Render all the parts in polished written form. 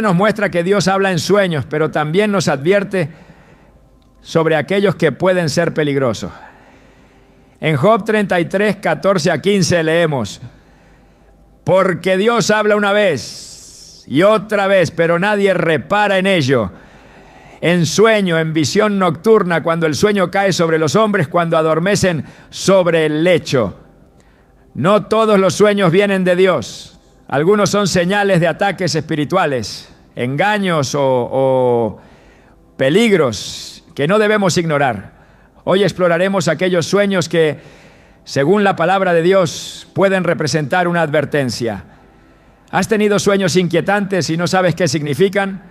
nos muestra que Dios habla en sueños, pero también nos advierte sobre aquellos que pueden ser peligrosos. En Job 33, 14 a 15 leemos: porque Dios habla una vez y otra vez, pero nadie repara en ello. En sueño, en visión nocturna, cuando el sueño cae sobre los hombres, cuando adormecen sobre el lecho. No todos los sueños vienen de Dios. Algunos son señales de ataques espirituales, engaños o peligros que no debemos ignorar. Hoy exploraremos aquellos sueños que, según la palabra de Dios, pueden representar una advertencia. ¿Has tenido sueños inquietantes y no sabes qué significan?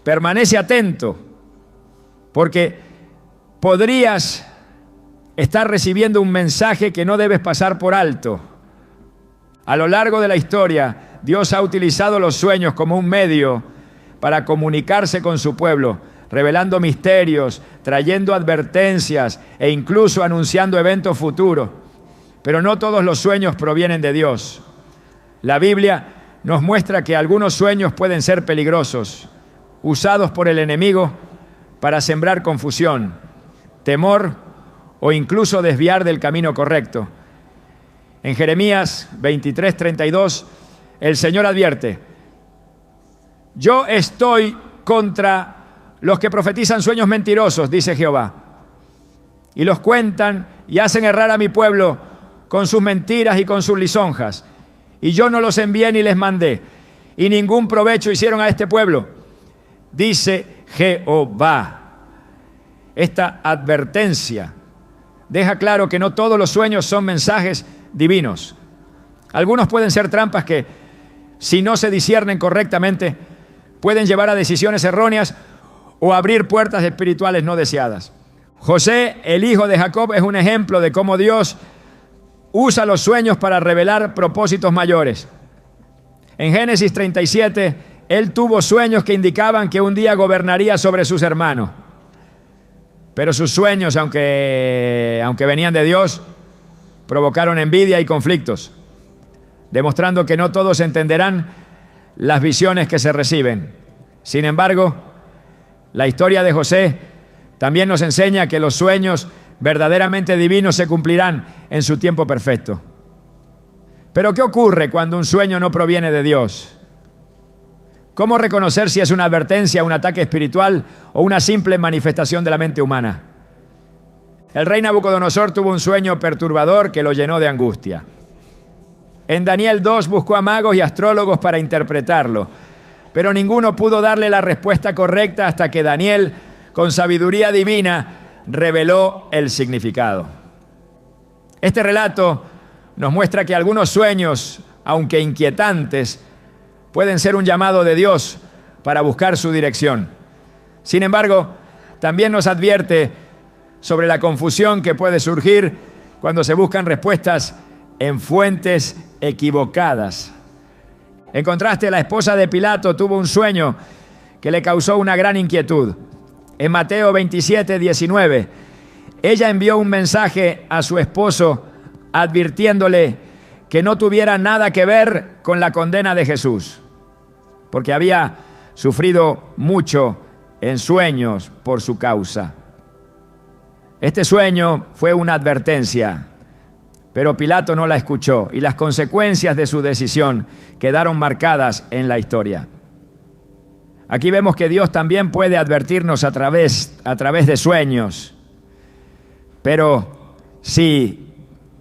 Permanece atento, porque podrías estar recibiendo un mensaje que no debes pasar por alto. A lo largo de la historia, Dios ha utilizado los sueños como un medio para comunicarse con su pueblo, revelando misterios, trayendo advertencias e incluso anunciando eventos futuros. Pero no todos los sueños provienen de Dios. La Biblia nos muestra que algunos sueños pueden ser peligrosos, usados por el enemigo para sembrar confusión, temor o incluso desviar del camino correcto. En Jeremías 23, 32, el Señor advierte: yo estoy contra los que profetizan sueños mentirosos, dice Jehová, y los cuentan y hacen errar a mi pueblo con sus mentiras y con sus lisonjas. Y yo no los envié ni les mandé, y ningún provecho hicieron a este pueblo, dice Jehová. Esta advertencia deja claro que no todos los sueños son mensajes divinos. Algunos pueden ser trampas que, si no se disciernen correctamente, pueden llevar a decisiones erróneas o abrir puertas espirituales no deseadas. José, el hijo de Jacob, es un ejemplo de cómo Dios usa los sueños para revelar propósitos mayores. En Génesis 37, él tuvo sueños que indicaban que un día gobernaría sobre sus hermanos. Pero sus sueños, aunque venían de Dios, provocaron envidia y conflictos, demostrando que no todos entenderán las visiones que se reciben. Sin embargo, la historia de José también nos enseña que los sueños verdaderamente divinos se cumplirán en su tiempo perfecto. Pero ¿qué ocurre cuando un sueño no proviene de Dios? ¿Cómo reconocer si es una advertencia, un ataque espiritual o una simple manifestación de la mente humana? El rey Nabucodonosor tuvo un sueño perturbador que lo llenó de angustia. En Daniel 2 buscó a magos y astrólogos para interpretarlo, pero ninguno pudo darle la respuesta correcta hasta que Daniel, con sabiduría divina, reveló el significado. Este relato nos muestra que algunos sueños, aunque inquietantes, pueden ser un llamado de Dios para buscar su dirección. Sin embargo, también nos advierte sobre la confusión que puede surgir cuando se buscan respuestas en fuentes equivocadas. En contraste, la esposa de Pilato tuvo un sueño que le causó una gran inquietud. En Mateo 27, 19, ella envió un mensaje a su esposo advirtiéndole que no tuviera nada que ver con la condena de Jesús, porque había sufrido mucho en sueños por su causa. Este sueño fue una advertencia, pero Pilato no la escuchó y las consecuencias de su decisión quedaron marcadas en la historia. Aquí vemos que Dios también puede advertirnos a través de sueños, pero si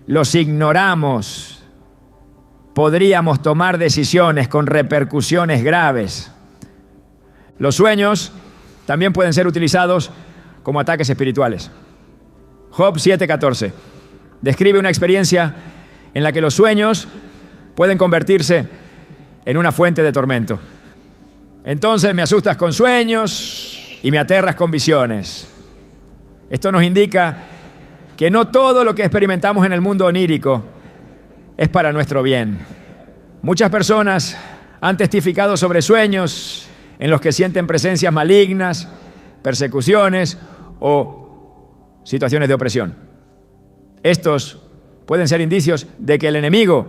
los ignoramos, podríamos tomar decisiones con repercusiones graves. Los sueños también pueden ser utilizados como ataques espirituales. Job 7:14 describe una experiencia en la que los sueños pueden convertirse en una fuente de tormento. Entonces me asustas con sueños y me aterras con visiones. Esto nos indica que no todo lo que experimentamos en el mundo onírico es para nuestro bien. Muchas personas han testificado sobre sueños en los que sienten presencias malignas, persecuciones o situaciones de opresión. Estos pueden ser indicios de que el enemigo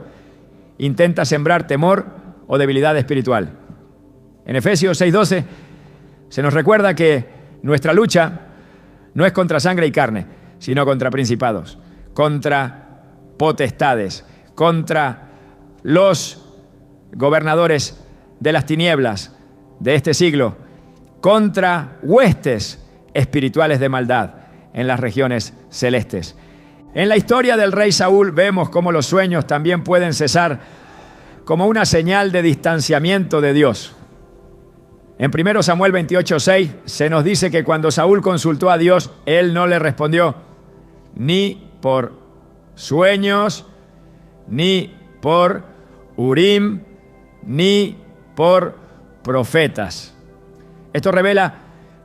intenta sembrar temor o debilidad espiritual. En Efesios 6:12 se nos recuerda que nuestra lucha no es contra sangre y carne, sino contra principados, contra potestades, contra los gobernadores de las tinieblas de este siglo, contra huestes espirituales de maldad en las regiones celestes. En la historia del rey Saúl vemos cómo los sueños también pueden cesar como una señal de distanciamiento de Dios. En 1 Samuel 28:6 se nos dice que cuando Saúl consultó a Dios, él no le respondió ni por sueños, ni por Urim, ni por profetas. Esto revela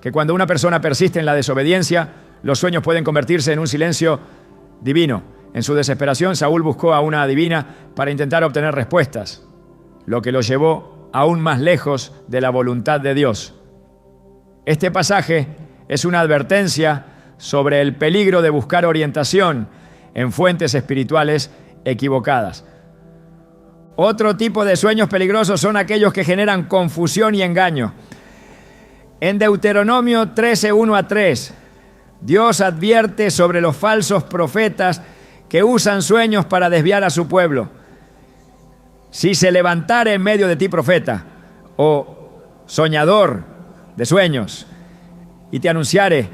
que cuando una persona persiste en la desobediencia, los sueños pueden convertirse en un silencio divino. En su desesperación, Saúl buscó a una adivina para intentar obtener respuestas, lo que lo llevó aún más lejos de la voluntad de Dios. Este pasaje es una advertencia sobre el peligro de buscar orientación en fuentes espirituales equivocadas. Otro tipo de sueños peligrosos son aquellos que generan confusión y engaño. En Deuteronomio 13:1-3, Dios advierte sobre los falsos profetas que usan sueños para desviar a su pueblo. Si se levantare en medio de ti profeta o soñador de sueños y te anunciare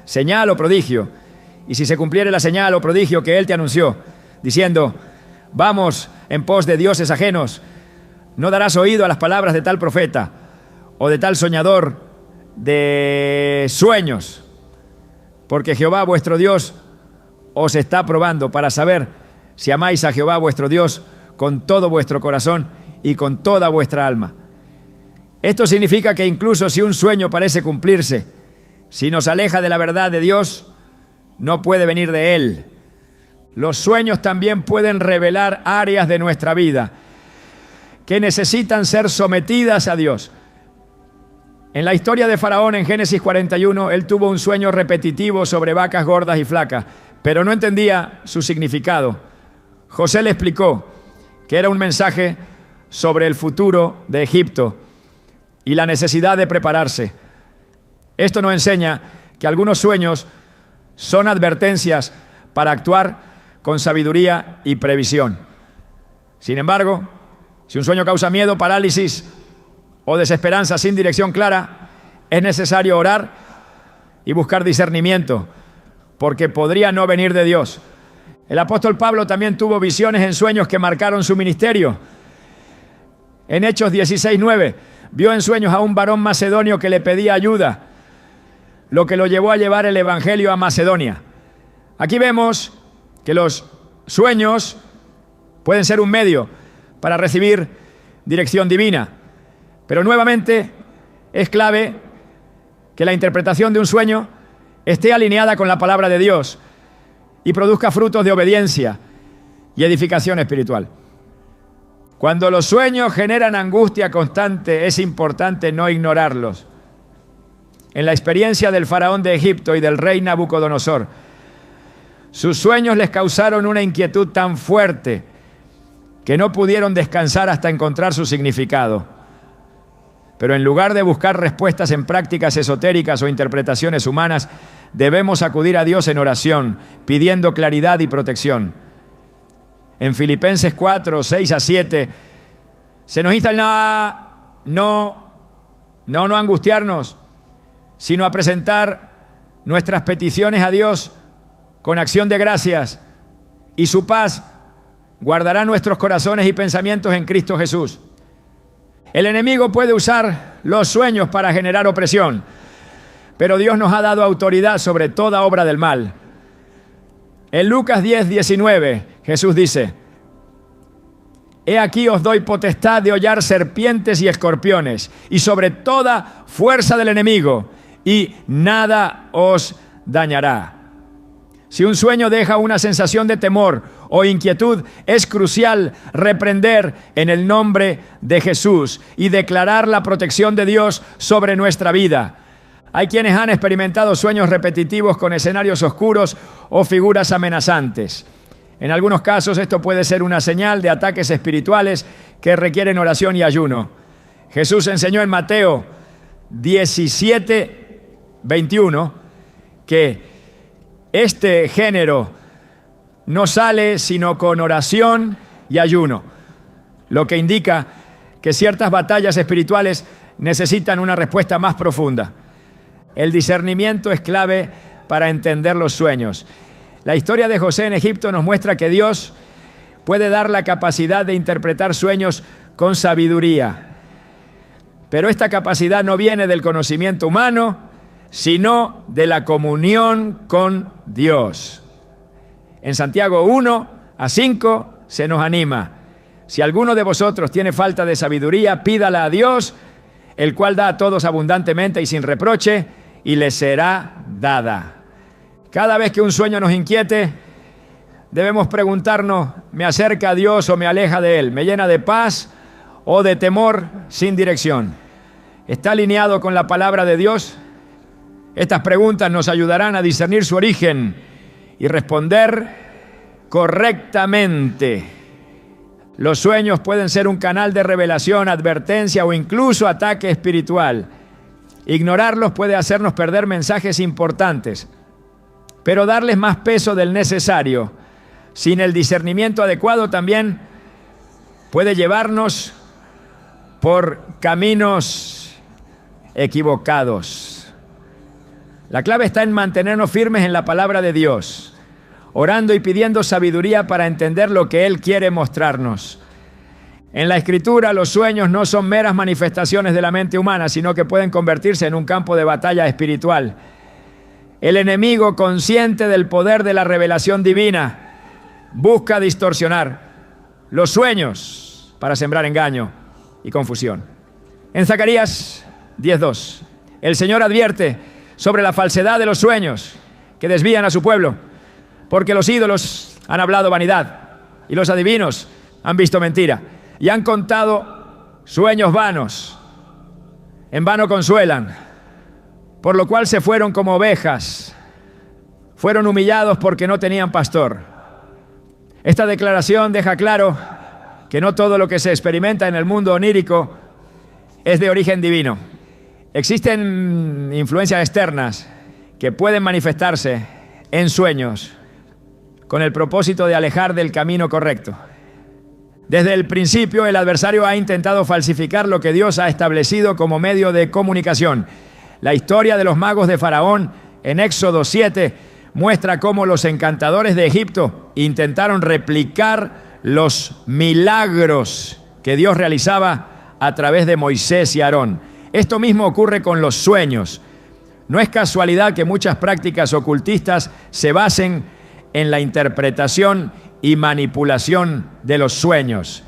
señal o prodigio, y si se cumpliere la señal o prodigio que él te anunció, diciendo, vamos en pos de dioses ajenos, no darás oído a las palabras de tal profeta o de tal soñador de sueños, porque Jehová vuestro Dios os está probando para saber si amáis a Jehová vuestro Dios con todo vuestro corazón y con toda vuestra alma. Esto significa que incluso si un sueño parece cumplirse, si nos aleja de la verdad de Dios, no puede venir de Él. Los sueños también pueden revelar áreas de nuestra vida que necesitan ser sometidas a Dios. En la historia de Faraón, en Génesis 41, él tuvo un sueño repetitivo sobre vacas gordas y flacas, pero no entendía su significado. José le explicó que era un mensaje sobre el futuro de Egipto y la necesidad de prepararse. Esto nos enseña que algunos sueños son advertencias para actuar con sabiduría y previsión. Sin embargo, si un sueño causa miedo, parálisis o desesperanza sin dirección clara, es necesario orar y buscar discernimiento, porque podría no venir de Dios. El apóstol Pablo también tuvo visiones en sueños que marcaron su ministerio. En Hechos 16:9, vio en sueños a un varón macedonio que le pedía ayuda, lo que lo llevó a llevar el evangelio a Macedonia. Aquí vemos que los sueños pueden ser un medio para recibir dirección divina, pero nuevamente es clave que la interpretación de un sueño esté alineada con la palabra de Dios y produzca frutos de obediencia y edificación espiritual. Cuando los sueños generan angustia constante, es importante no ignorarlos. En la experiencia del faraón de Egipto y del rey Nabucodonosor, sus sueños les causaron una inquietud tan fuerte que no pudieron descansar hasta encontrar su significado. Pero en lugar de buscar respuestas en prácticas esotéricas o interpretaciones humanas, debemos acudir a Dios en oración, pidiendo claridad y protección. En Filipenses 4:6-7, se nos insta a no angustiarnos, sino a presentar nuestras peticiones a Dios con acción de gracias, y su paz guardará nuestros corazones y pensamientos en Cristo Jesús. El enemigo puede usar los sueños para generar opresión, pero Dios nos ha dado autoridad sobre toda obra del mal. En Lucas 10:19, Jesús dice, he aquí os doy potestad de hollar serpientes y escorpiones, y sobre toda fuerza del enemigo, y nada os dañará. Si un sueño deja una sensación de temor o inquietud, es crucial reprender en el nombre de Jesús y declarar la protección de Dios sobre nuestra vida. Hay quienes han experimentado sueños repetitivos con escenarios oscuros o figuras amenazantes. En algunos casos esto puede ser una señal de ataques espirituales que requieren oración y ayuno. Jesús enseñó en Mateo 17:21 que este género no sale sino con oración y ayuno, lo que indica que ciertas batallas espirituales necesitan una respuesta más profunda. El discernimiento es clave para entender los sueños. La historia de José en Egipto nos muestra que Dios puede dar la capacidad de interpretar sueños con sabiduría. Pero esta capacidad no viene del conocimiento humano, sino de la comunión con Dios. En Santiago 1-5 se nos anima: si alguno de vosotros tiene falta de sabiduría, pídala a Dios, el cual da a todos abundantemente y sin reproche, y le será dada. Cada vez que un sueño nos inquiete, debemos preguntarnos: ¿me acerca a Dios o me aleja de Él? ¿Me llena de paz o de temor sin dirección? ¿Está alineado con la palabra de Dios? Estas preguntas nos ayudarán a discernir su origen y responder correctamente. Los sueños pueden ser un canal de revelación, advertencia o incluso ataque espiritual. Ignorarlos puede hacernos perder mensajes importantes, pero darles más peso del necesario, sin el discernimiento adecuado, también puede llevarnos por caminos equivocados. La clave está en mantenernos firmes en la palabra de Dios, orando y pidiendo sabiduría para entender lo que Él quiere mostrarnos. En la Escritura, los sueños no son meras manifestaciones de la mente humana, sino que pueden convertirse en un campo de batalla espiritual. El enemigo, consciente del poder de la revelación divina, busca distorsionar los sueños para sembrar engaño y confusión. En Zacarías 10:2, el Señor advierte sobre la falsedad de los sueños que desvían a su pueblo, porque los ídolos han hablado vanidad y los adivinos han visto mentira y han contado sueños vanos. En vano consuelan, por lo cual se fueron como ovejas, fueron humillados porque no tenían pastor. Esta declaración deja claro que no todo lo que se experimenta en el mundo onírico es de origen divino. Existen influencias externas que pueden manifestarse en sueños con el propósito de alejar del camino correcto. Desde el principio, el adversario ha intentado falsificar lo que Dios ha establecido como medio de comunicación. La historia de los magos de Faraón en Éxodo 7 muestra cómo los encantadores de Egipto intentaron replicar los milagros que Dios realizaba a través de Moisés y Aarón. Esto mismo ocurre con los sueños. No es casualidad que muchas prácticas ocultistas se basen en la interpretación y manipulación de los sueños.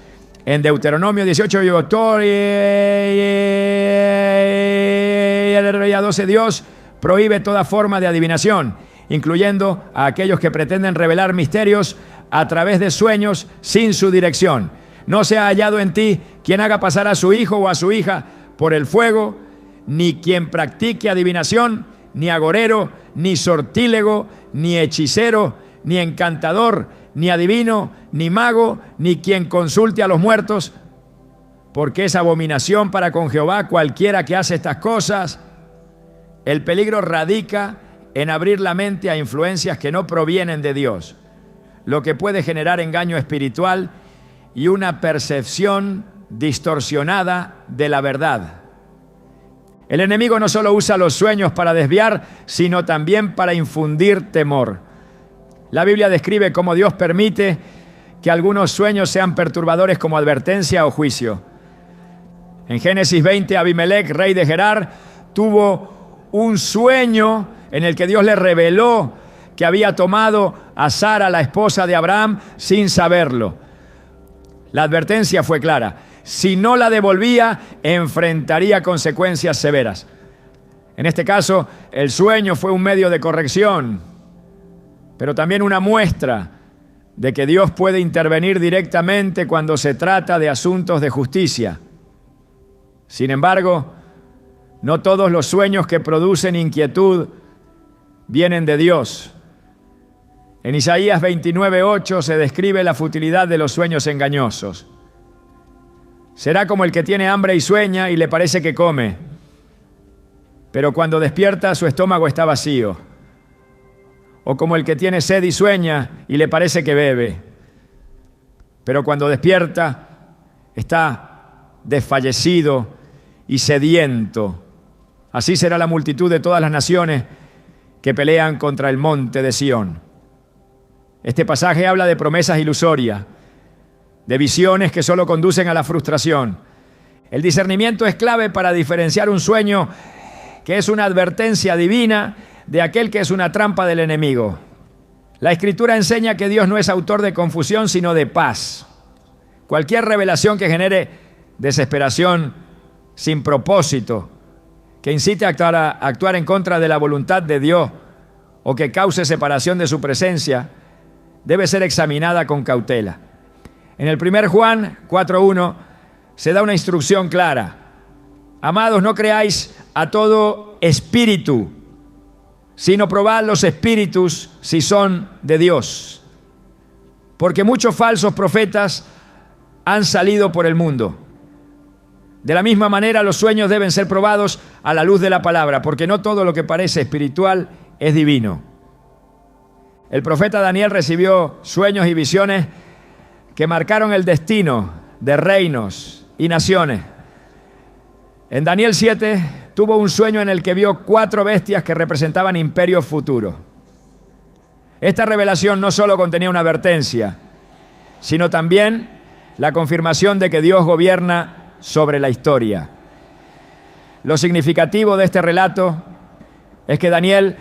En Deuteronomio 18:12, Dios prohíbe toda forma de adivinación, incluyendo a aquellos que pretenden revelar misterios a través de sueños sin su dirección. No se ha hallado en ti quien haga pasar a su hijo o a su hija por el fuego, ni quien practique adivinación, ni agorero, ni sortílego, ni hechicero, ni encantador, ni adivino, ni mago, ni quien consulte a los muertos, porque es abominación para con Jehová cualquiera que hace estas cosas. El peligro radica en abrir la mente a influencias que no provienen de Dios, lo que puede generar engaño espiritual y una percepción distorsionada de la verdad. El enemigo no solo usa los sueños para desviar, sino también para infundir temor. La Biblia describe cómo Dios permite que algunos sueños sean perturbadores como advertencia o juicio. En Génesis 20, Abimelech, rey de Gerar, tuvo un sueño en el que Dios le reveló que había tomado a Sara, la esposa de Abraham, sin saberlo. La advertencia fue clara: si no la devolvía, enfrentaría consecuencias severas. En este caso, el sueño fue un medio de corrección, pero también una muestra de que Dios puede intervenir directamente cuando se trata de asuntos de justicia. Sin embargo, no todos los sueños que producen inquietud vienen de Dios. En Isaías 29:8 se describe la futilidad de los sueños engañosos. Será como el que tiene hambre y sueña y le parece que come, pero cuando despierta su estómago está vacío. O como el que tiene sed y sueña y le parece que bebe, pero cuando despierta está desfallecido y sediento. Así será la multitud de todas las naciones que pelean contra el monte de Sión. Este pasaje habla de promesas ilusorias, de visiones que solo conducen a la frustración. El discernimiento es clave para diferenciar un sueño que es una advertencia divina de aquel que es una trampa del enemigo. La Escritura enseña que Dios no es autor de confusión, sino de paz. Cualquier revelación que genere desesperación sin propósito, que incite a actuar en contra de la voluntad de Dios o que cause separación de su presencia, debe ser examinada con cautela. En el 1 Juan 4:1 se da una instrucción clara. Amados, no creáis a todo espíritu, sino probad los espíritus si son de Dios. Porque muchos falsos profetas han salido por el mundo. De la misma manera, los sueños deben ser probados a la luz de la palabra, porque no todo lo que parece espiritual es divino. El profeta Daniel recibió sueños y visiones que marcaron el destino de reinos y naciones. En Daniel 7 tuvo un sueño en el que vio 4 bestias que representaban imperios futuros. Esta revelación no solo contenía una advertencia, sino también la confirmación de que Dios gobierna sobre la historia. Lo significativo de este relato es que Daniel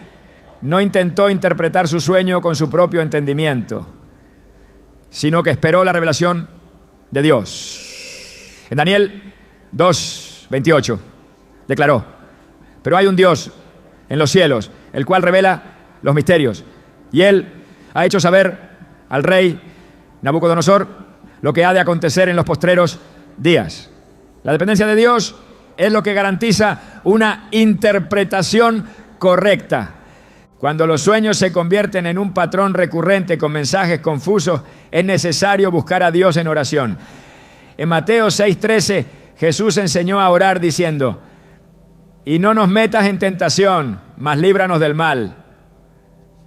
no intentó interpretar su sueño con su propio entendimiento, sino que esperó la revelación de Dios. En Daniel 2:28 declaró: pero hay un Dios en los cielos, el cual revela los misterios, y él ha hecho saber al rey Nabucodonosor lo que ha de acontecer en los postreros días. La dependencia de Dios es lo que garantiza una interpretación correcta. Cuando los sueños se convierten en un patrón recurrente con mensajes confusos, es necesario buscar a Dios en oración. En Mateo 6:13, Jesús enseñó a orar diciendo: y no nos metas en tentación, mas líbranos del mal,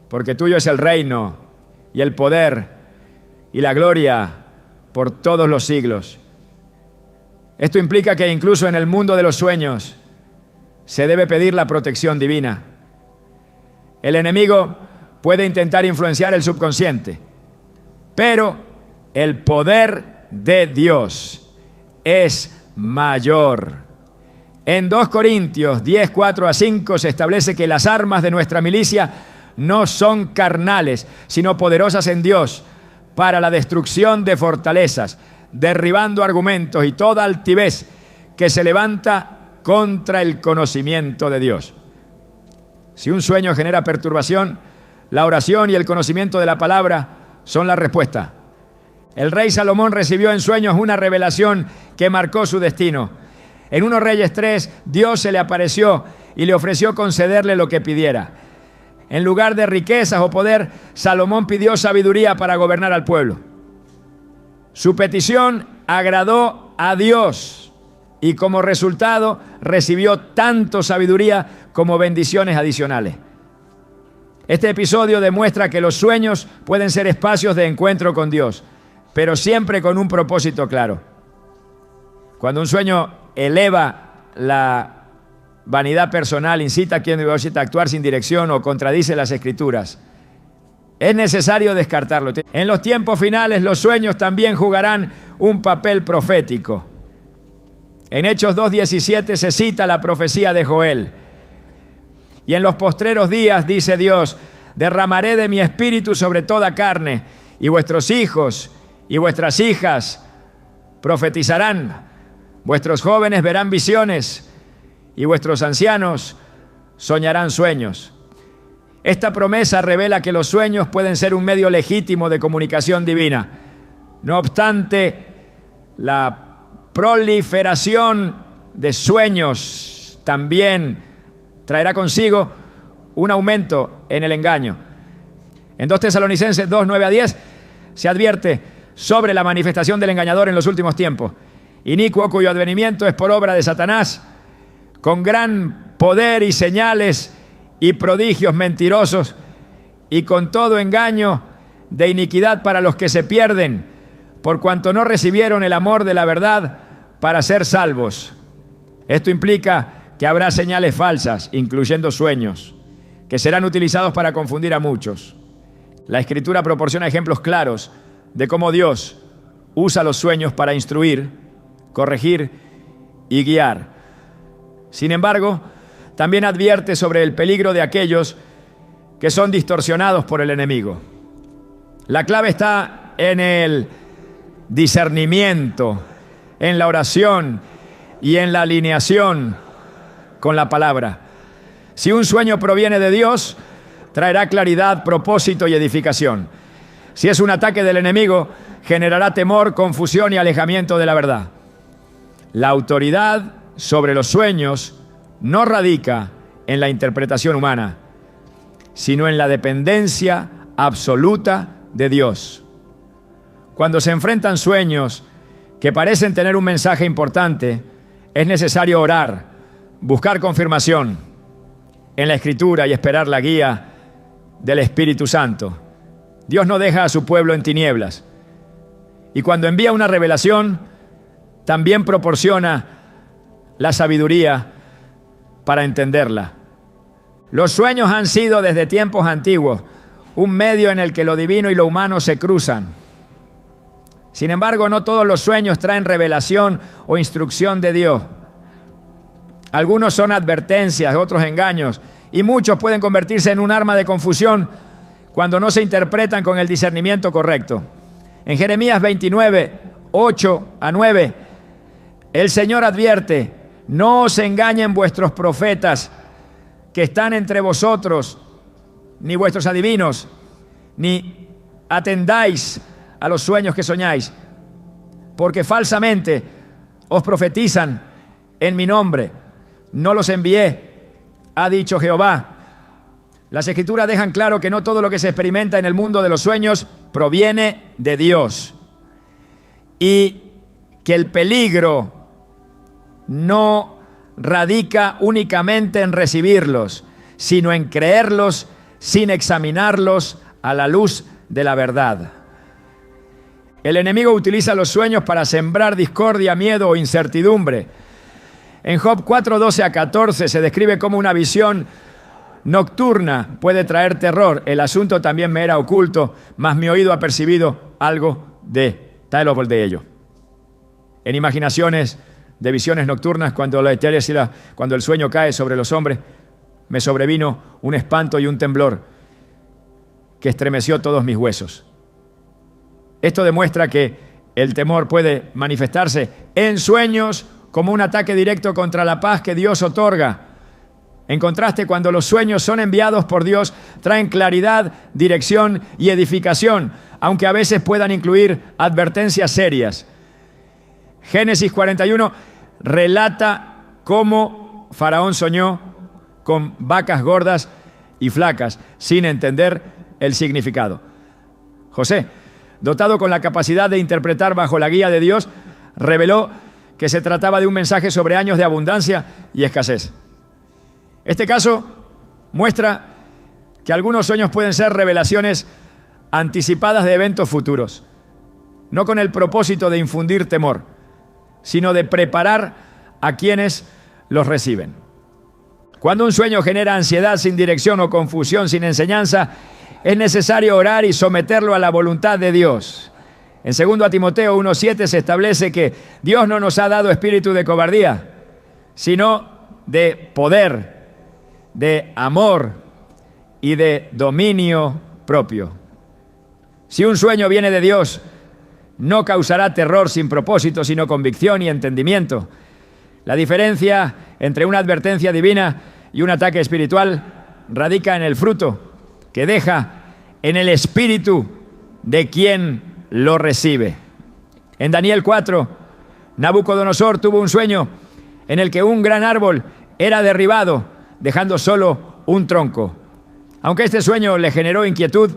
porque tuyo es el reino y el poder y la gloria por todos los siglos. Esto implica que incluso en el mundo de los sueños se debe pedir la protección divina. El enemigo puede intentar influenciar el subconsciente, pero el poder de Dios es mayor. En 2 Corintios 10:4-5 se establece que las armas de nuestra milicia no son carnales, sino poderosas en Dios para la destrucción de fortalezas, derribando argumentos y toda altivez que se levanta contra el conocimiento de Dios. Si un sueño genera perturbación, la oración y el conocimiento de la palabra son la respuesta. El rey Salomón recibió en sueños una revelación que marcó su destino. En 1 Reyes 3, Dios se le apareció y le ofreció concederle lo que pidiera. En lugar de riquezas o poder, Salomón pidió sabiduría para gobernar al pueblo. Su petición agradó a Dios y como resultado recibió tanto sabiduría como bendiciones adicionales. Este episodio demuestra que los sueños pueden ser espacios de encuentro con Dios, pero siempre con un propósito claro. Cuando un sueño eleva la vanidad personal, incita a quien a actuar sin dirección o contradice las Escrituras, es necesario descartarlo. En los tiempos finales, los sueños también jugarán un papel profético. En Hechos 2:17 se cita la profecía de Joel. Y en los postreros días, dice Dios, derramaré de mi espíritu sobre toda carne, y vuestros hijos y vuestras hijas profetizarán, vuestros jóvenes verán visiones, y vuestros ancianos soñarán sueños. Esta promesa revela que los sueños pueden ser un medio legítimo de comunicación divina. No obstante, la proliferación de sueños también traerá consigo un aumento en el engaño. En 2 Tesalonicenses 2:9-10 se advierte sobre la manifestación del engañador en los últimos tiempos. inicuo cuyo advenimiento es por obra de Satanás, con gran poder y señales y prodigios mentirosos, y con todo engaño de iniquidad para los que se pierden, por cuanto no recibieron el amor de la verdad para ser salvos. Esto implica que habrá señales falsas, incluyendo sueños, que serán utilizados para confundir a muchos. La Escritura proporciona ejemplos claros de cómo Dios usa los sueños para instruir, corregir y guiar. Sin embargo, también advierte sobre el peligro de aquellos que son distorsionados por el enemigo. La clave está en el discernimiento, en la oración y en la alineación con la palabra. Si un sueño proviene de Dios, traerá claridad, propósito y edificación. Si es un ataque del enemigo, generará temor, confusión y alejamiento de la verdad. La autoridad sobre los sueños no radica en la interpretación humana, sino en la dependencia absoluta de Dios. Cuando se enfrentan sueños que parecen tener un mensaje importante, es necesario orar, buscar confirmación en la Escritura y esperar la guía del Espíritu Santo. Dios no deja a su pueblo en tinieblas. Y cuando envía una revelación, también proporciona la sabiduría para entenderla. Los sueños han sido desde tiempos antiguos un medio en el que lo divino y lo humano se cruzan. Sin embargo, no todos los sueños traen revelación o instrucción de Dios. Algunos son advertencias, otros engaños, y muchos pueden convertirse en un arma de confusión cuando no se interpretan con el discernimiento correcto. En Jeremías 29, 8 a 9, el Señor advierte: no os engañen vuestros profetas que están entre vosotros, ni vuestros adivinos, ni atendáis a los sueños que soñáis, porque falsamente os profetizan en mi nombre. No los envié, ha dicho Jehová. Las Escrituras dejan claro que no todo lo que se experimenta en el mundo de los sueños proviene de Dios, y que el peligro no radica únicamente en recibirlos, sino en creerlos sin examinarlos a la luz de la verdad. El enemigo utiliza los sueños para sembrar discordia, miedo o incertidumbre. En Job 4, 12 a 14 se describe cómo una visión nocturna puede traer terror. El asunto también me era oculto, mas mi oído ha percibido algo de tal o de ello. En imaginaciones de visiones nocturnas, cuando el sueño cae sobre los hombres, me sobrevino un espanto y un temblor que estremeció todos mis huesos. Esto demuestra que el temor puede manifestarse en sueños como un ataque directo contra la paz que Dios otorga. En contraste, cuando los sueños son enviados por Dios, traen claridad, dirección y edificación, aunque a veces puedan incluir advertencias serias. Génesis 41 relata cómo Faraón soñó con vacas gordas y flacas, sin entender el significado. José, dotado con la capacidad de interpretar bajo la guía de Dios, reveló que se trataba de un mensaje sobre años de abundancia y escasez. Este caso muestra que algunos sueños pueden ser revelaciones anticipadas de eventos futuros, no con el propósito de infundir temor, sino de preparar a quienes los reciben. Cuando un sueño genera ansiedad sin dirección o confusión sin enseñanza, es necesario orar y someterlo a la voluntad de Dios. En 2 Timoteo 1:7 se establece que Dios no nos ha dado espíritu de cobardía, sino de poder, de amor y de dominio propio. Si un sueño viene de Dios, no causará terror sin propósito, sino convicción y entendimiento. La diferencia entre una advertencia divina y un ataque espiritual radica en el fruto que deja en el espíritu de quien lo recibe. En Daniel 4, Nabucodonosor tuvo un sueño en el que un gran árbol era derribado, dejando solo un tronco. Aunque este sueño le generó inquietud,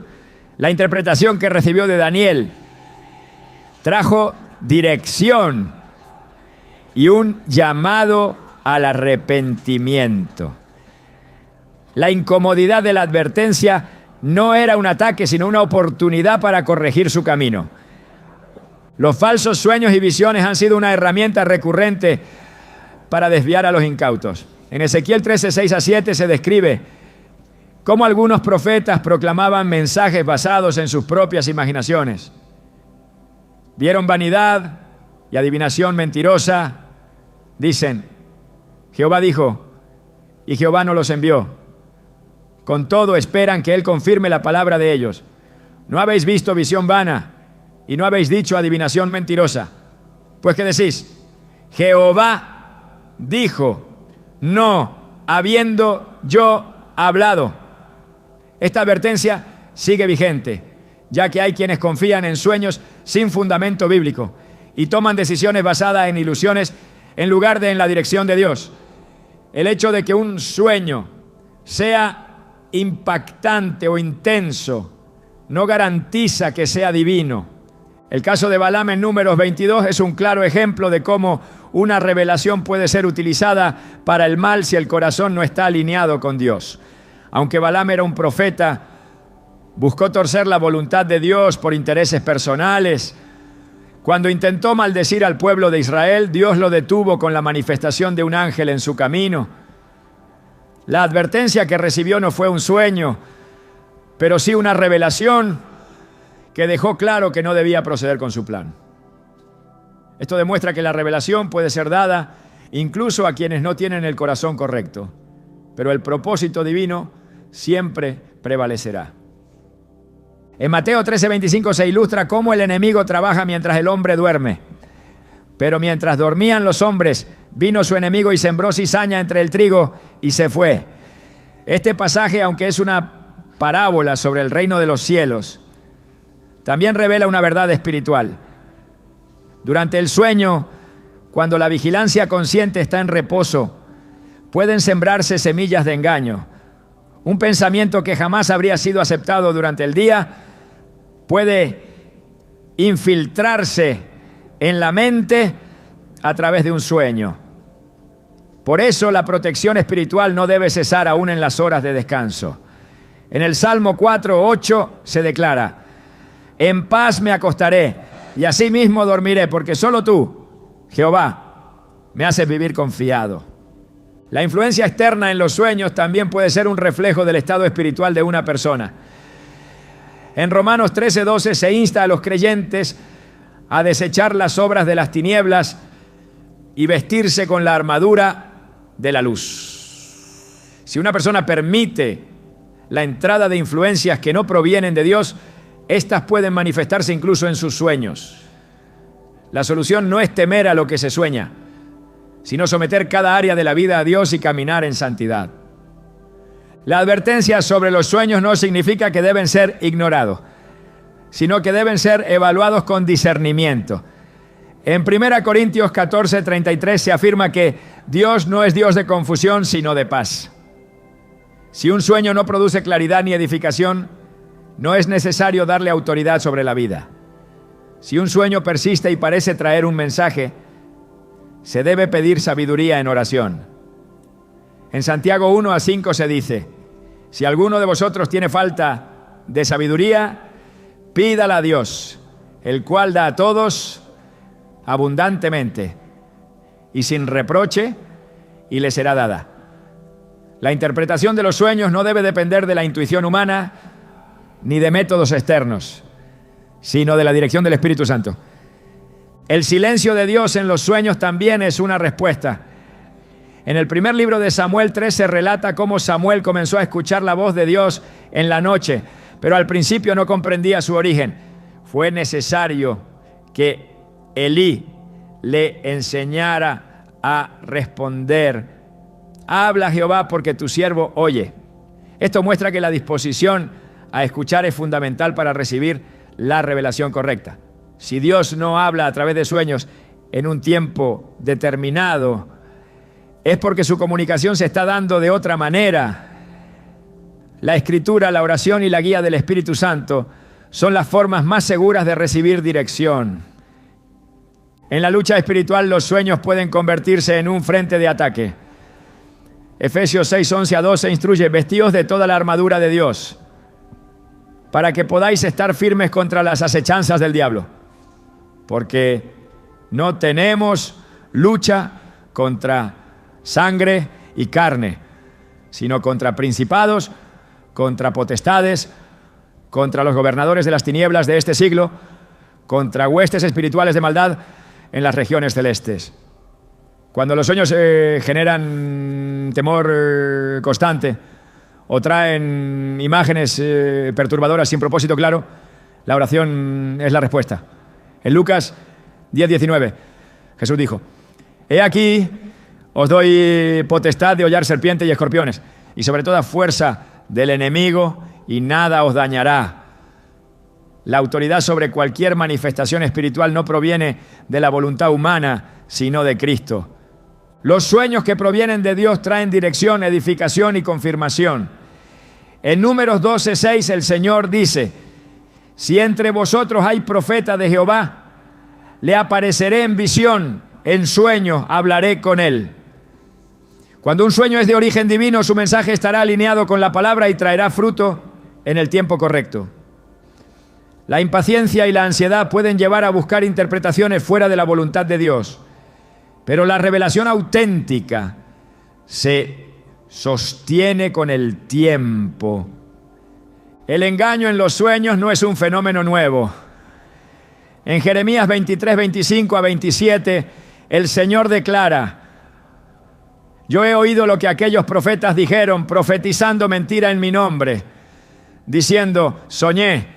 la interpretación que recibió de Daniel trajo dirección y un llamado al arrepentimiento. La incomodidad de la advertencia no era un ataque, sino una oportunidad para corregir su camino. Los falsos sueños y visiones han sido una herramienta recurrente para desviar a los incautos. En Ezequiel 13, 6-7 se describe cómo algunos profetas proclamaban mensajes basados en sus propias imaginaciones. Vieron vanidad y adivinación mentirosa. Dicen, Jehová dijo, y Jehová no los envió. Con todo esperan que Él confirme la palabra de ellos. No habéis visto visión vana, y no habéis dicho adivinación mentirosa. Pues ¿qué decís? Jehová dijo, no habiendo yo hablado. Esta advertencia sigue vigente, ya que hay quienes confían en sueños sin fundamento bíblico y toman decisiones basadas en ilusiones en lugar de en la dirección de Dios. El hecho de que un sueño sea impactante o intenso no garantiza que sea divino. El caso de Balaam en Números 22 es un claro ejemplo de cómo una revelación puede ser utilizada para el mal si el corazón no está alineado con Dios. Aunque Balaam era un profeta, buscó torcer la voluntad de Dios por intereses personales. Cuando intentó maldecir al pueblo de Israel, Dios lo detuvo con la manifestación de un ángel en su camino. La advertencia que recibió no fue un sueño, pero sí una revelación que dejó claro que no debía proceder con su plan. Esto demuestra que la revelación puede ser dada incluso a quienes no tienen el corazón correcto, pero el propósito divino siempre prevalecerá. En Mateo 13:25 se ilustra cómo el enemigo trabaja mientras el hombre duerme. Pero mientras dormían los hombres, vino su enemigo y sembró cizaña entre el trigo y se fue. Este pasaje, aunque es una parábola sobre el reino de los cielos, también revela una verdad espiritual. Durante el sueño, cuando la vigilancia consciente está en reposo, pueden sembrarse semillas de engaño. Un pensamiento que jamás habría sido aceptado durante el día puede infiltrarse en la mente a través de un sueño. Por eso la protección espiritual no debe cesar aún en las horas de descanso. En el Salmo 4:8 se declara: en paz me acostaré y asimismo dormiré, porque solo tú, Jehová, me haces vivir confiado. La influencia externa en los sueños también puede ser un reflejo del estado espiritual de una persona. En Romanos 13:12 se insta a los creyentes a desechar las obras de las tinieblas y vestirse con la armadura de la luz. Si una persona permite la entrada de influencias que no provienen de Dios, estas pueden manifestarse incluso en sus sueños. La solución no es temer a lo que se sueña, sino someter cada área de la vida a Dios y caminar en santidad. La advertencia sobre los sueños no significa que deben ser ignorados, sino que deben ser evaluados con discernimiento. En 1 Corintios 14:33 se afirma que Dios no es Dios de confusión, sino de paz. Si un sueño no produce claridad ni edificación, no es necesario darle autoridad sobre la vida. Si un sueño persiste y parece traer un mensaje, se debe pedir sabiduría en oración. En Santiago 1:5 se dice: si alguno de vosotros tiene falta de sabiduría, pídala a Dios, el cual da a todos abundantemente y sin reproche, y le será dada. La interpretación de los sueños no debe depender de la intuición humana ni de métodos externos, sino de la dirección del Espíritu Santo. El silencio de Dios en los sueños también es una respuesta. En el primer libro de Samuel 3 se relata cómo Samuel comenzó a escuchar la voz de Dios en la noche, pero al principio no comprendía su origen. Fue necesario que Elí le enseñara a responder: habla Jehová, porque tu siervo oye. Esto muestra que la disposición a escuchar es fundamental para recibir la revelación correcta. Si Dios no habla a través de sueños en un tiempo determinado, es porque su comunicación se está dando de otra manera. La escritura, la oración y la guía del Espíritu Santo son las formas más seguras de recibir dirección. En la lucha espiritual los sueños pueden convertirse en un frente de ataque. Efesios 6, 11 a 12 instruye: vestíos de toda la armadura de Dios, para que podáis estar firmes contra las acechanzas del diablo. Porque no tenemos lucha contra sangre y carne, sino contra principados, contra potestades, contra los gobernadores de las tinieblas de este siglo, contra huestes espirituales de maldad en las regiones celestes. Cuando los sueños generan temor constante o traen imágenes perturbadoras sin propósito claro, la oración es la respuesta. En Lucas 10:19, Jesús dijo: he aquí, os doy potestad de hollar serpientes y escorpiones, y sobre toda fuerza del enemigo, y nada os dañará. La autoridad sobre cualquier manifestación espiritual no proviene de la voluntad humana, sino de Cristo. Los sueños que provienen de Dios traen dirección, edificación y confirmación. En Números 12:6 el Señor dice: si entre vosotros hay profeta de Jehová, le apareceré en visión, en sueño hablaré con él. Cuando un sueño es de origen divino, su mensaje estará alineado con la palabra y traerá fruto en el tiempo correcto. La impaciencia y la ansiedad pueden llevar a buscar interpretaciones fuera de la voluntad de Dios, pero la revelación auténtica se sostiene con el tiempo. El engaño en los sueños no es un fenómeno nuevo. En Jeremías 23, 25 a 27, el Señor declara: yo he oído lo que aquellos profetas dijeron, profetizando mentira en mi nombre, diciendo: soñé.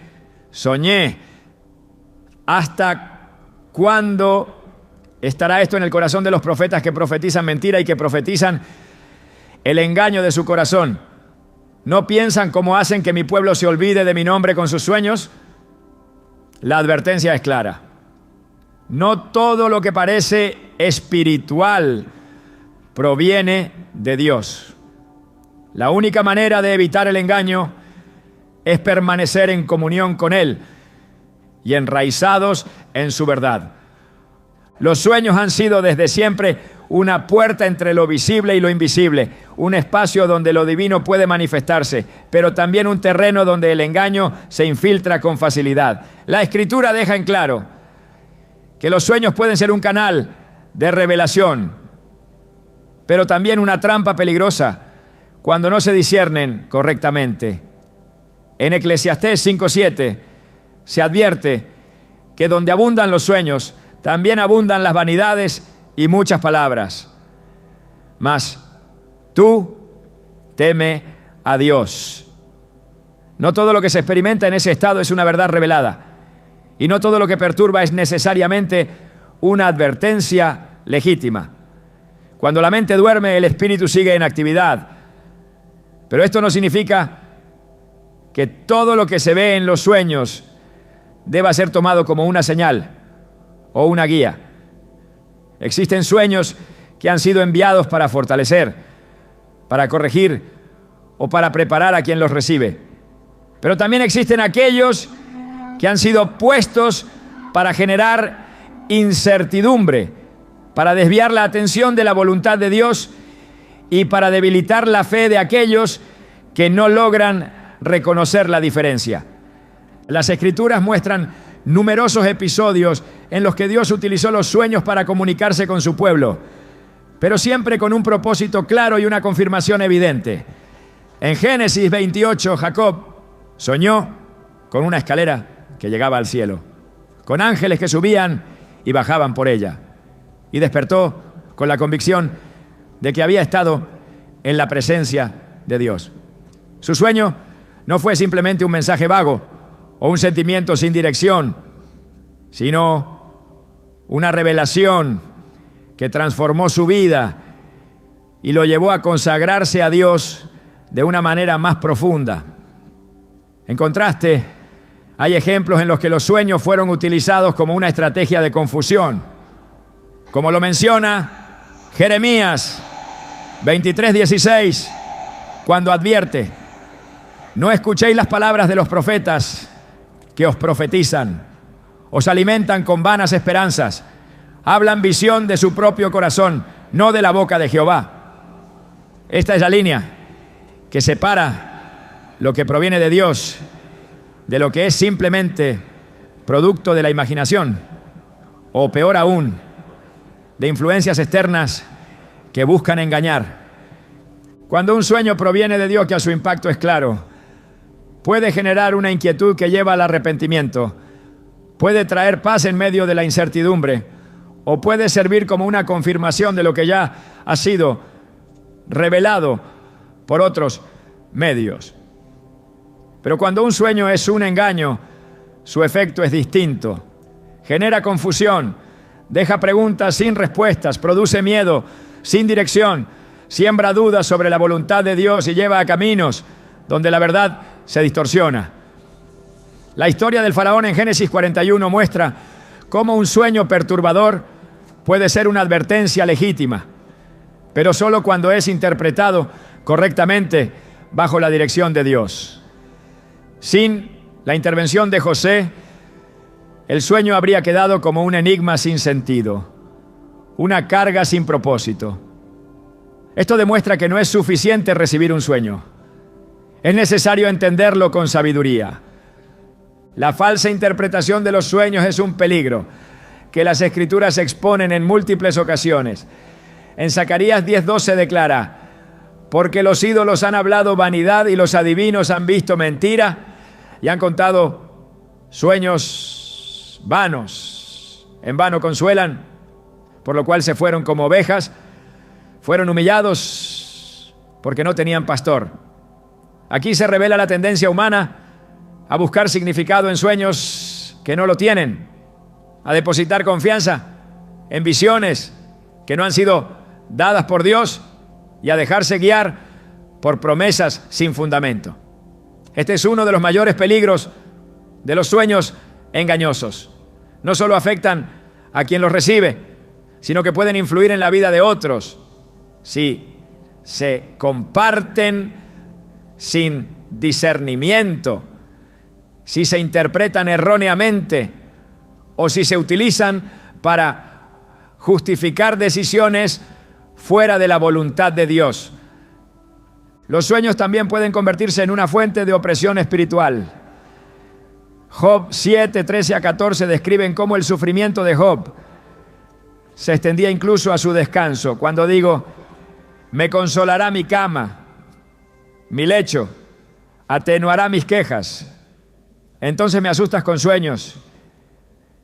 ¿Hasta cuándo estará esto en el corazón de los profetas que profetizan mentira y que profetizan el engaño de su corazón? ¿No piensan cómo hacen que mi pueblo se olvide de mi nombre con sus sueños? La advertencia es clara. No todo lo que parece espiritual proviene de Dios. La única manera de evitar el engaño es permanecer en comunión con Él y enraizados en su verdad. Los sueños han sido desde siempre una puerta entre lo visible y lo invisible, un espacio donde lo divino puede manifestarse, pero también un terreno donde el engaño se infiltra con facilidad. La Escritura deja en claro que los sueños pueden ser un canal de revelación, pero también una trampa peligrosa cuando no se disciernen correctamente. En Eclesiastés 5:7 se advierte que donde abundan los sueños, también abundan las vanidades y muchas palabras. Mas tú teme a Dios. No todo lo que se experimenta en ese estado es una verdad revelada, y no todo lo que perturba es necesariamente una advertencia legítima. Cuando la mente duerme, el espíritu sigue en actividad. Pero esto no significa que todo lo que se ve en los sueños deba ser tomado como una señal o una guía. Existen sueños que han sido enviados para fortalecer, para corregir o para preparar a quien los recibe. Pero también existen aquellos que han sido puestos para generar incertidumbre, para desviar la atención de la voluntad de Dios y para debilitar la fe de aquellos que no logran reconocer la diferencia. Las Escrituras muestran numerosos episodios en los que Dios utilizó los sueños para comunicarse con su pueblo, pero siempre con un propósito claro y una confirmación evidente. En Génesis 28, Jacob soñó con una escalera que llegaba al cielo, con ángeles que subían y bajaban por ella, y despertó con la convicción de que había estado en la presencia de Dios. Su sueño no fue simplemente un mensaje vago o un sentimiento sin dirección, sino una revelación que transformó su vida y lo llevó a consagrarse a Dios de una manera más profunda. En contraste, hay ejemplos en los que los sueños fueron utilizados como una estrategia de confusión, como lo menciona Jeremías 23:16, cuando advierte: no escuchéis las palabras de los profetas que os profetizan, os alimentan con vanas esperanzas, hablan visión de su propio corazón, no de la boca de Jehová. Esta es la línea que separa lo que proviene de Dios de lo que es simplemente producto de la imaginación, o peor aún, de influencias externas que buscan engañar. Cuando un sueño proviene de Dios, que a su impacto es claro, puede generar una inquietud que lleva al arrepentimiento, puede traer paz en medio de la incertidumbre, o puede servir como una confirmación de lo que ya ha sido revelado por otros medios. Pero cuando un sueño es un engaño, su efecto es distinto. Genera confusión, deja preguntas sin respuestas, produce miedo sin dirección, siembra dudas sobre la voluntad de Dios y lleva a caminos donde la verdad se distorsiona. La historia del faraón en Génesis 41 muestra cómo un sueño perturbador puede ser una advertencia legítima, pero solo cuando es interpretado correctamente bajo la dirección de Dios. Sin la intervención de José, el sueño habría quedado como un enigma sin sentido, una carga sin propósito. Esto demuestra que no es suficiente recibir un sueño. Es necesario entenderlo con sabiduría. La falsa interpretación de los sueños es un peligro que las Escrituras exponen en múltiples ocasiones. En Zacarías 10:12 declara: porque los ídolos han hablado vanidad y los adivinos han visto mentira y han contado sueños vanos. En vano consuelan, por lo cual se fueron como ovejas, fueron humillados porque no tenían pastor. Aquí se revela la tendencia humana a buscar significado en sueños que no lo tienen, a depositar confianza en visiones que no han sido dadas por Dios y a dejarse guiar por promesas sin fundamento. Este es uno de los mayores peligros de los sueños engañosos. No solo afectan a quien los recibe, sino que pueden influir en la vida de otros si se comparten sin discernimiento, si se interpretan erróneamente o si se utilizan para justificar decisiones fuera de la voluntad de Dios. Los sueños también pueden convertirse en una fuente de opresión espiritual. Job 7, 13 a 14 describen cómo el sufrimiento de Job se extendía incluso a su descanso. Cuando digo, me consolará mi cama, mi lecho, atenuará mis quejas. Entonces me asustas con sueños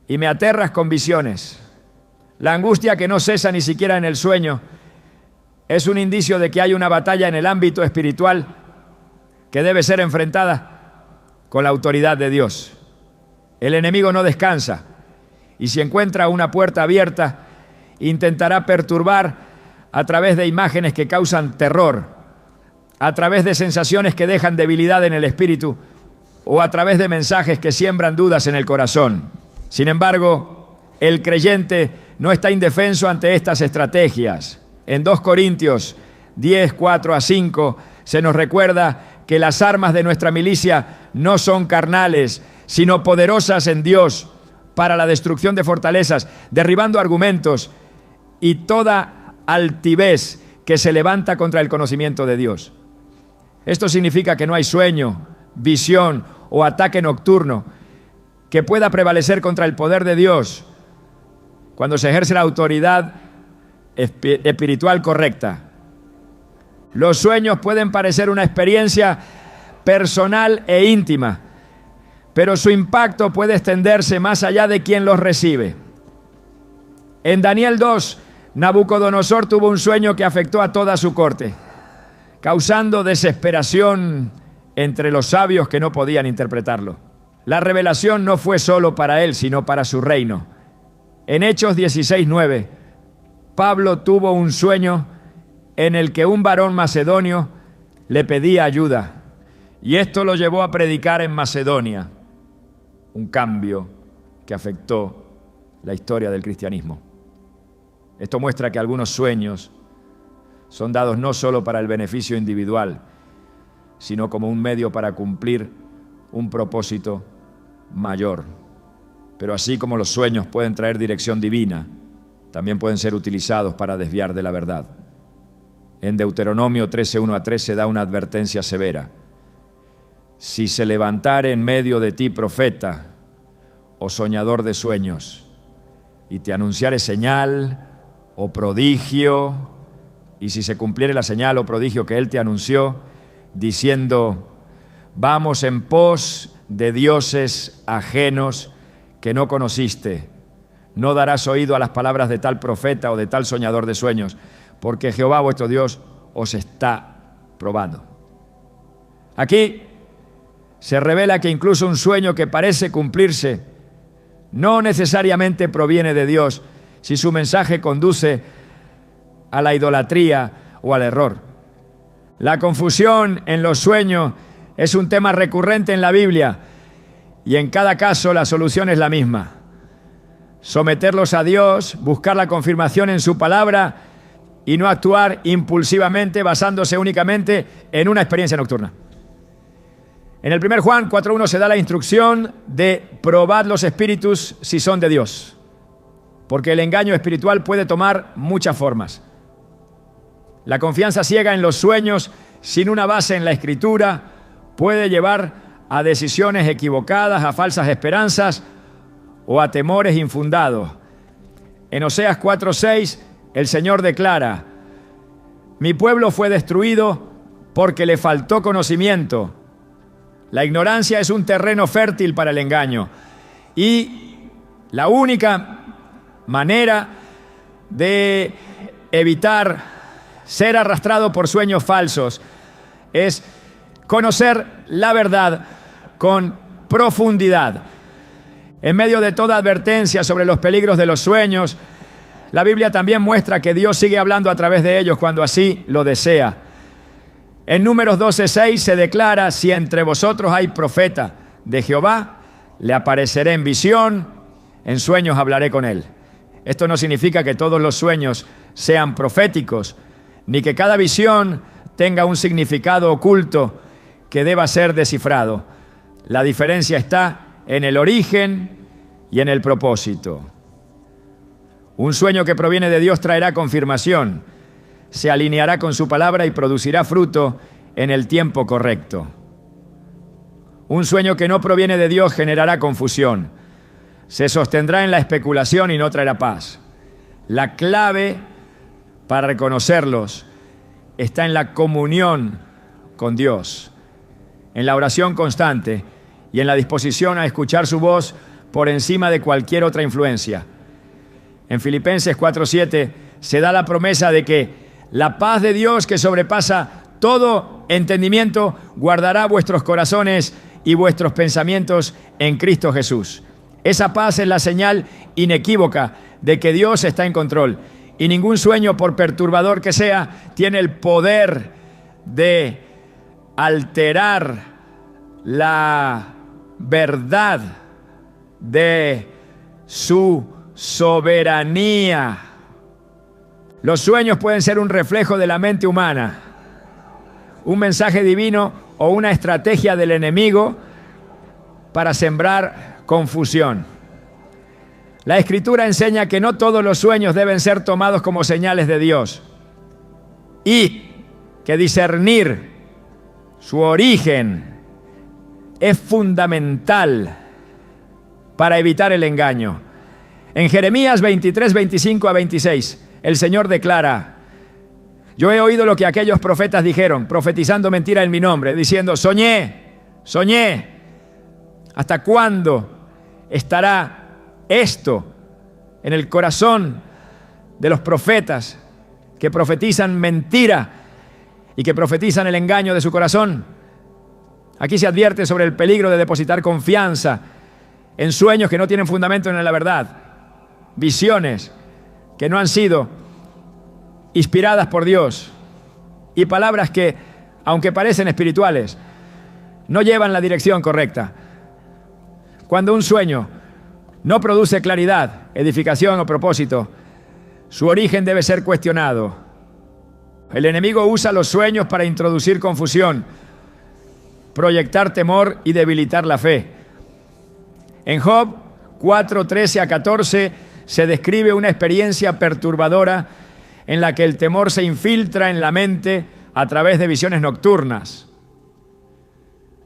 y me aterras con visiones. La angustia que no cesa ni siquiera en el sueño es un indicio de que hay una batalla en el ámbito espiritual que debe ser enfrentada con la autoridad de Dios. El enemigo no descansa y si encuentra una puerta abierta, intentará perturbar a través de imágenes que causan terror, a través de sensaciones que dejan debilidad en el espíritu o a través de mensajes que siembran dudas en el corazón. Sin embargo, el creyente no está indefenso ante estas estrategias. En 2 Corintios 10, 4 a 5 se nos recuerda que las armas de nuestra milicia no son carnales, sino poderosas en Dios para la destrucción de fortalezas, derribando argumentos y toda altivez que se levanta contra el conocimiento de Dios. Esto significa que no hay sueño, visión o ataque nocturno que pueda prevalecer contra el poder de Dios cuando se ejerce la autoridad espiritual correcta. Los sueños pueden parecer una experiencia personal e íntima, pero su impacto puede extenderse más allá de quien los recibe. En Daniel 2, Nabucodonosor tuvo un sueño que afectó a toda su corte, causando desesperación entre los sabios que no podían interpretarlo. La revelación no fue solo para él, sino para su reino. En Hechos 16:9, Pablo tuvo un sueño en el que un varón macedonio le pedía ayuda, y esto lo llevó a predicar en Macedonia, un cambio que afectó la historia del cristianismo. Esto muestra que algunos sueños son dados no solo para el beneficio individual, sino como un medio para cumplir un propósito mayor. Pero así como los sueños pueden traer dirección divina, también pueden ser utilizados para desviar de la verdad. En Deuteronomio 13:1-3 se da una advertencia severa. Si se levantare en medio de ti profeta o soñador de sueños, y te anunciare señal o prodigio, y si se cumpliere la señal o prodigio que él te anunció, diciendo, vamos en pos de dioses ajenos que no conociste, no darás oído a las palabras de tal profeta o de tal soñador de sueños, porque Jehová vuestro Dios os está probando. Aquí se revela que incluso un sueño que parece cumplirse no necesariamente proviene de Dios si su mensaje conduce a la idolatría o al error. La confusión en los sueños es un tema recurrente en la Biblia y en cada caso la solución es la misma. Someterlos a Dios, buscar la confirmación en su palabra y no actuar impulsivamente basándose únicamente en una experiencia nocturna. En el 1 Juan 4:1 se da la instrucción de probad los espíritus si son de Dios, porque el engaño espiritual puede tomar muchas formas. La confianza ciega en los sueños sin una base en la Escritura puede llevar a decisiones equivocadas, a falsas esperanzas o a temores infundados. En Oseas 4:6 el Señor declara, mi pueblo fue destruido porque le faltó conocimiento. La ignorancia es un terreno fértil para el engaño y la única manera de evitar ser arrastrado por sueños falsos es conocer la verdad con profundidad. En medio de toda advertencia sobre los peligros de los sueños, la Biblia también muestra que Dios sigue hablando a través de ellos cuando así lo desea. En Números 12:6 se declara, si entre vosotros hay profeta de Jehová, le apareceré en visión, en sueños hablaré con él. Esto no significa que todos los sueños sean proféticos, ni que cada visión tenga un significado oculto que deba ser descifrado. La diferencia está en el origen y en el propósito. Un sueño que proviene de Dios traerá confirmación, se alineará con su palabra y producirá fruto en el tiempo correcto. Un sueño que no proviene de Dios generará confusión, se sostendrá en la especulación y no traerá paz. La clave para reconocerlos está en la comunión con Dios, en la oración constante y en la disposición a escuchar su voz por encima de cualquier otra influencia. En Filipenses 4:7 se da la promesa de que la paz de Dios que sobrepasa todo entendimiento guardará vuestros corazones y vuestros pensamientos en Cristo Jesús. Esa paz es la señal inequívoca de que Dios está en control y ningún sueño, por perturbador que sea, tiene el poder de alterar la verdad de su soberanía. Los sueños pueden ser un reflejo de la mente humana, un mensaje divino o una estrategia del enemigo para sembrar confusión. La Escritura enseña que no todos los sueños deben ser tomados como señales de Dios y que discernir su origen es fundamental para evitar el engaño. En Jeremías 23:25-26, el Señor declara, yo he oído lo que aquellos profetas dijeron, profetizando mentira en mi nombre, diciendo, soñé. ¿Hasta cuándo estará esto en el corazón de los profetas que profetizan mentira y que profetizan el engaño de su corazón? Aquí se advierte sobre el peligro de depositar confianza en sueños que no tienen fundamento en la verdad, visiones que no han sido inspiradas por Dios y palabras que, aunque parecen espirituales, no llevan la dirección correcta. Cuando un sueño no produce claridad, edificación o propósito, su origen debe ser cuestionado. El enemigo usa los sueños para introducir confusión, proyectar temor y debilitar la fe. En Job 4:13-14 se describe una experiencia perturbadora en la que el temor se infiltra en la mente a través de visiones nocturnas.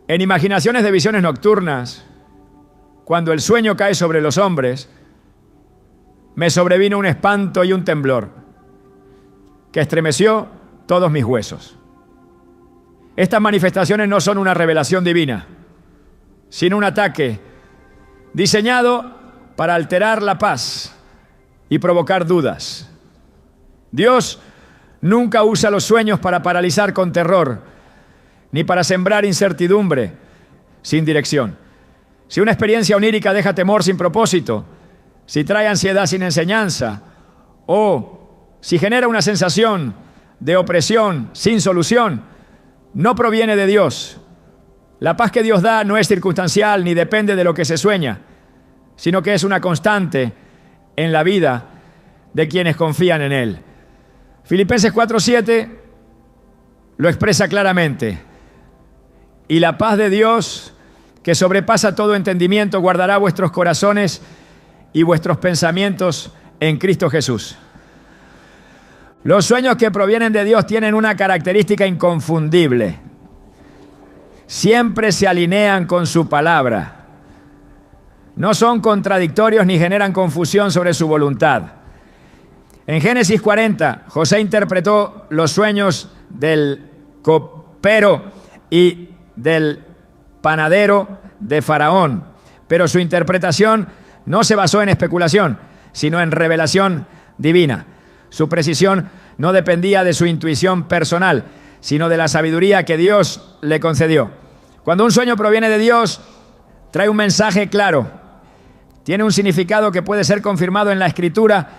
En imaginaciones de visiones nocturnas, cuando el sueño cae sobre los hombres, me sobrevino un espanto y un temblor que estremeció todos mis huesos. Estas manifestaciones no son una revelación divina, sino un ataque diseñado para alterar la paz y provocar dudas. Dios nunca usa los sueños para paralizar con terror, ni para sembrar incertidumbre sin dirección. Si una experiencia onírica deja temor sin propósito, si trae ansiedad sin enseñanza, o si genera una sensación de opresión sin solución, no proviene de Dios. La paz que Dios da no es circunstancial ni depende de lo que se sueña, sino que es una constante en la vida de quienes confían en Él. Filipenses 4:7 lo expresa claramente. Y la paz de Dios, que sobrepasa todo entendimiento, guardará vuestros corazones y vuestros pensamientos en Cristo Jesús. Los sueños que provienen de Dios tienen una característica inconfundible. Siempre se alinean con su palabra. No son contradictorios ni generan confusión sobre su voluntad. En Génesis 40, José interpretó los sueños del copero y del panadero de Faraón, pero su interpretación no se basó en especulación, sino en revelación divina. Su precisión no dependía de su intuición personal, sino de la sabiduría que Dios le concedió. Cuando un sueño proviene de Dios, trae un mensaje claro, tiene un significado que puede ser confirmado en la Escritura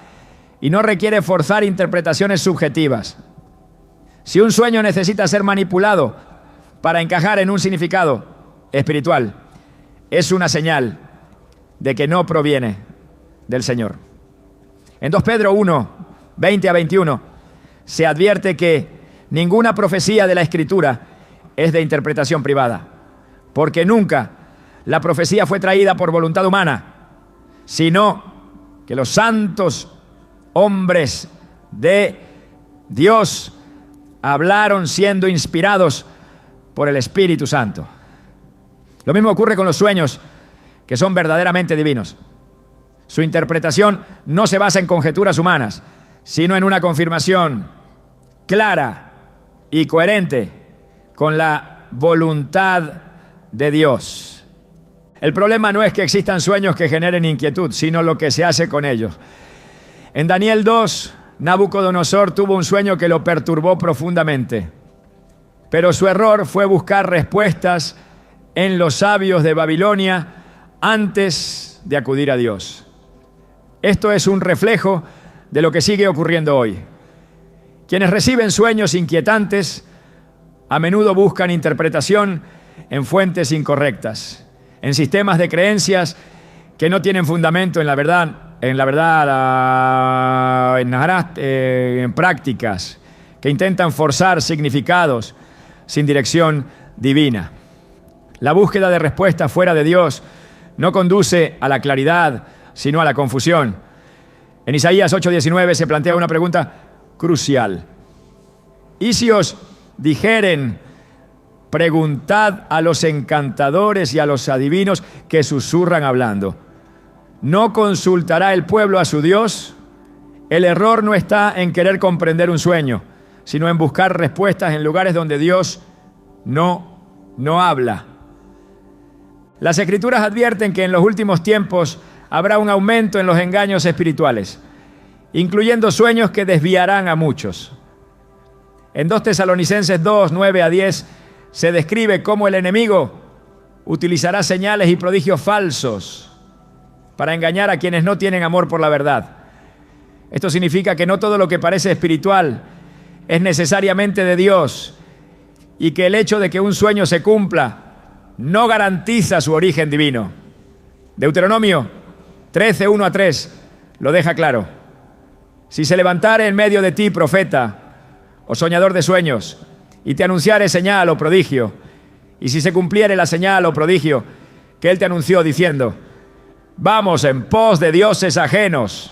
y no requiere forzar interpretaciones subjetivas. Si un sueño necesita ser manipulado para encajar en un significado espiritual, es una señal de que no proviene del Señor. En 2 Pedro 1, 20 a 21, se advierte que ninguna profecía de la Escritura es de interpretación privada, porque nunca la profecía fue traída por voluntad humana, sino que los santos hombres de Dios hablaron siendo inspirados por el Espíritu Santo. Lo mismo ocurre con los sueños, que son verdaderamente divinos. Su interpretación no se basa en conjeturas humanas, sino en una confirmación clara y coherente con la voluntad de Dios. El problema no es que existan sueños que generen inquietud, sino lo que se hace con ellos. En Daniel 2, Nabucodonosor tuvo un sueño que lo perturbó profundamente, pero su error fue buscar respuestas en los sabios de Babilonia antes de acudir a Dios. Esto es un reflejo de lo que sigue ocurriendo hoy. Quienes reciben sueños inquietantes a menudo buscan interpretación en fuentes incorrectas, en sistemas de creencias que no tienen fundamento en prácticas que intentan forzar significados sin dirección divina. La búsqueda de respuestas fuera de Dios no conduce a la claridad, sino a la confusión. En Isaías 8:19 se plantea una pregunta crucial. ¿Y si os dijeren, preguntad a los encantadores y a los adivinos que susurran hablando? ¿No consultará el pueblo a su Dios? El error no está en querer comprender un sueño, sino en buscar respuestas en lugares donde Dios no habla. Las Escrituras advierten que en los últimos tiempos habrá un aumento en los engaños espirituales, incluyendo sueños que desviarán a muchos. En 2 Tesalonicenses 2, 9 a 10, se describe cómo el enemigo utilizará señales y prodigios falsos para engañar a quienes no tienen amor por la verdad. Esto significa que no todo lo que parece espiritual es necesariamente de Dios y que el hecho de que un sueño se cumpla no garantiza su origen divino. Deuteronomio 13, 1 a 3 lo deja claro. Si se levantare en medio de ti profeta o soñador de sueños y te anunciare señal o prodigio, y si se cumpliere la señal o prodigio que él te anunció diciendo, Vamos en pos de dioses ajenos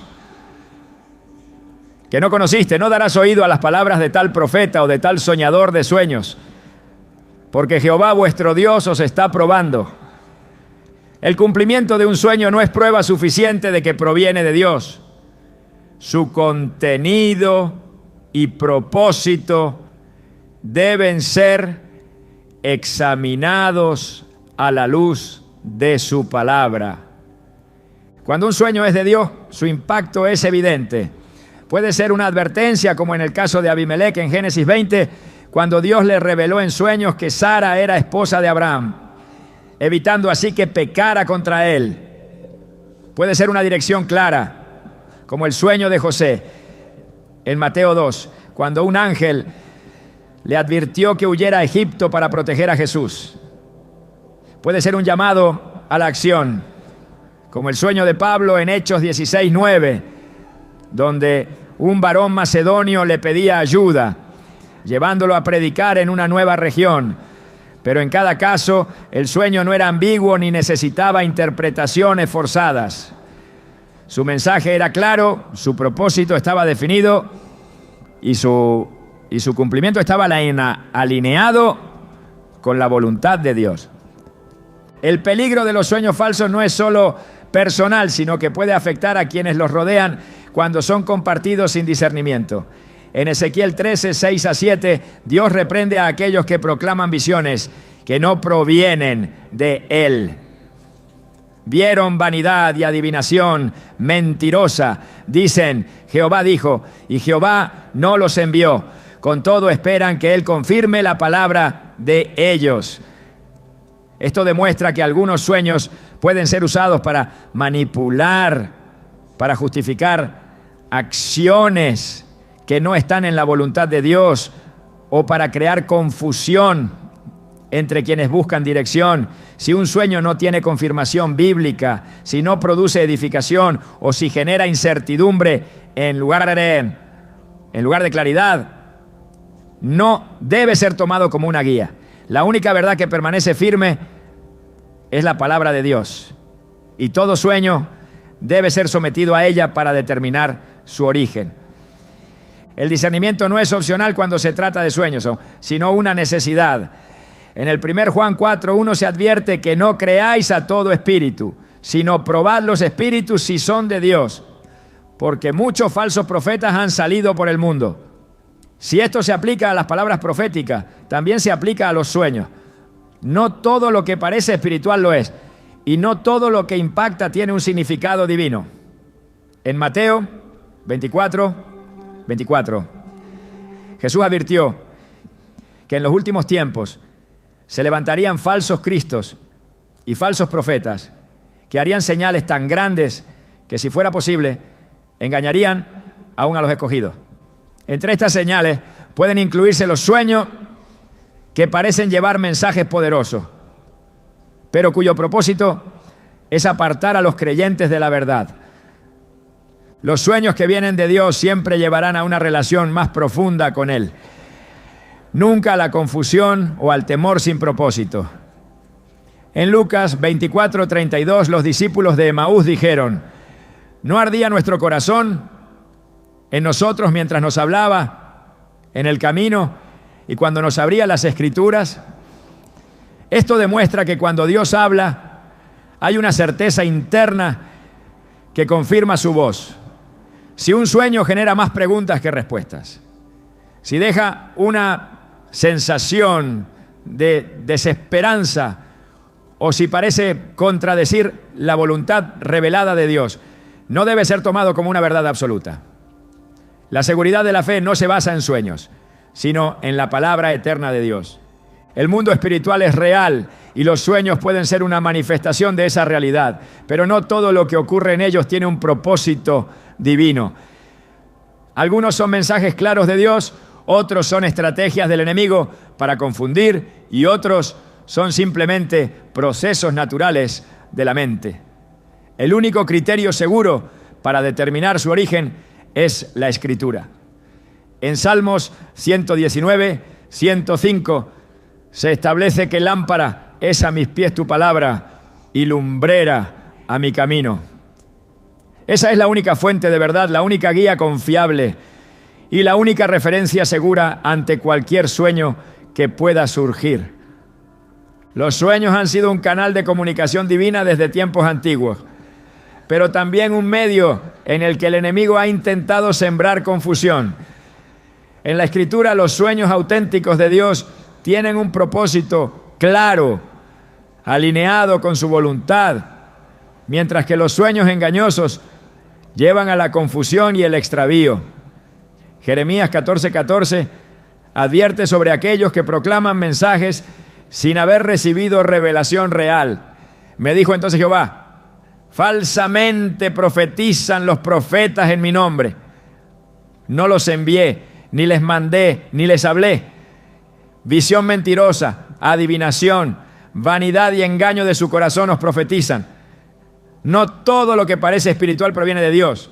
que no conociste. No darás oído a las palabras de tal profeta o de tal soñador de sueños, porque Jehová vuestro Dios os está probando. El cumplimiento de un sueño no es prueba suficiente de que proviene de Dios. Su contenido y propósito deben ser examinados a la luz de su palabra. Cuando un sueño es de Dios, su impacto es evidente. Puede ser una advertencia, como en el caso de Abimelec en Génesis 20, cuando Dios le reveló en sueños que Sara era esposa de Abraham, evitando así que pecara contra él. Puede ser una dirección clara, como el sueño de José en Mateo 2, cuando un ángel le advirtió que huyera a Egipto para proteger a Jesús. Puede ser un llamado a la acción, como el sueño de Pablo en Hechos 16:9, donde un varón macedonio le pedía ayuda, llevándolo a predicar en una nueva región. Pero en cada caso, el sueño no era ambiguo ni necesitaba interpretaciones forzadas. Su mensaje era claro, su propósito estaba definido y su cumplimiento estaba alineado con la voluntad de Dios. El peligro de los sueños falsos no es solo personal, sino que puede afectar a quienes los rodean cuando son compartidos sin discernimiento. En Ezequiel 13, 6-7, Dios reprende a aquellos que proclaman visiones que no provienen de Él. Vieron vanidad y adivinación mentirosa. Dicen, Jehová dijo, y Jehová no los envió. Con todo esperan que Él confirme la palabra de ellos. Esto demuestra que algunos sueños pueden ser usados para manipular, para justificar acciones que no están en la voluntad de Dios o para crear confusión entre quienes buscan dirección. Si un sueño no tiene confirmación bíblica, si no produce edificación o si genera incertidumbre en lugar de claridad, no debe ser tomado como una guía. La única verdad que permanece firme es la palabra de Dios, y todo sueño debe ser sometido a ella para determinar su origen. El discernimiento no es opcional cuando se trata de sueños, sino una necesidad. En el 1 Juan 4:1 se advierte que no creáis a todo espíritu, sino probad los espíritus si son de Dios, porque muchos falsos profetas han salido por el mundo. Si esto se aplica a las palabras proféticas, también se aplica a los sueños. No todo lo que parece espiritual lo es, y no todo lo que impacta tiene un significado divino. En Mateo 24, Jesús advirtió que en los últimos tiempos se levantarían falsos cristos y falsos profetas que harían señales tan grandes que, si fuera posible, engañarían aún a los escogidos. Entre estas señales pueden incluirse los sueños que parecen llevar mensajes poderosos, pero cuyo propósito es apartar a los creyentes de la verdad. Los sueños que vienen de Dios siempre llevarán a una relación más profunda con Él, nunca a la confusión o al temor sin propósito. En Lucas 24:32, los discípulos de Emaús dijeron: ¿no ardía nuestro corazón en nosotros mientras nos hablaba en el camino y cuando nos abría las Escrituras? Esto demuestra que cuando Dios habla, hay una certeza interna que confirma su voz. Si un sueño genera más preguntas que respuestas, si deja una sensación de desesperanza o si parece contradecir la voluntad revelada de Dios, no debe ser tomado como una verdad absoluta. La seguridad de la fe no se basa en sueños, sino en la palabra eterna de Dios. El mundo espiritual es real y los sueños pueden ser una manifestación de esa realidad, pero no todo lo que ocurre en ellos tiene un propósito divino. Algunos son mensajes claros de Dios, otros son estrategias del enemigo para confundir y otros son simplemente procesos naturales de la mente. El único criterio seguro para determinar su origen es la Escritura. En Salmos 119, 105 se establece que lámpara es a mis pies tu palabra y lumbrera a mi camino. Esa es la única fuente de verdad, la única guía confiable y la única referencia segura ante cualquier sueño que pueda surgir. Los sueños han sido un canal de comunicación divina desde tiempos antiguos, pero también un medio en el que el enemigo ha intentado sembrar confusión. En la Escritura, los sueños auténticos de Dios tienen un propósito claro, alineado con su voluntad, mientras que los sueños engañosos llevan a la confusión y el extravío. Jeremías 14:14 advierte sobre aquellos que proclaman mensajes sin haber recibido revelación real. Me dijo entonces Jehová: falsamente profetizan los profetas en mi nombre. No los envié, ni les mandé, ni les hablé. Visión mentirosa, adivinación, vanidad y engaño de su corazón os profetizan. No todo lo que parece espiritual proviene de Dios,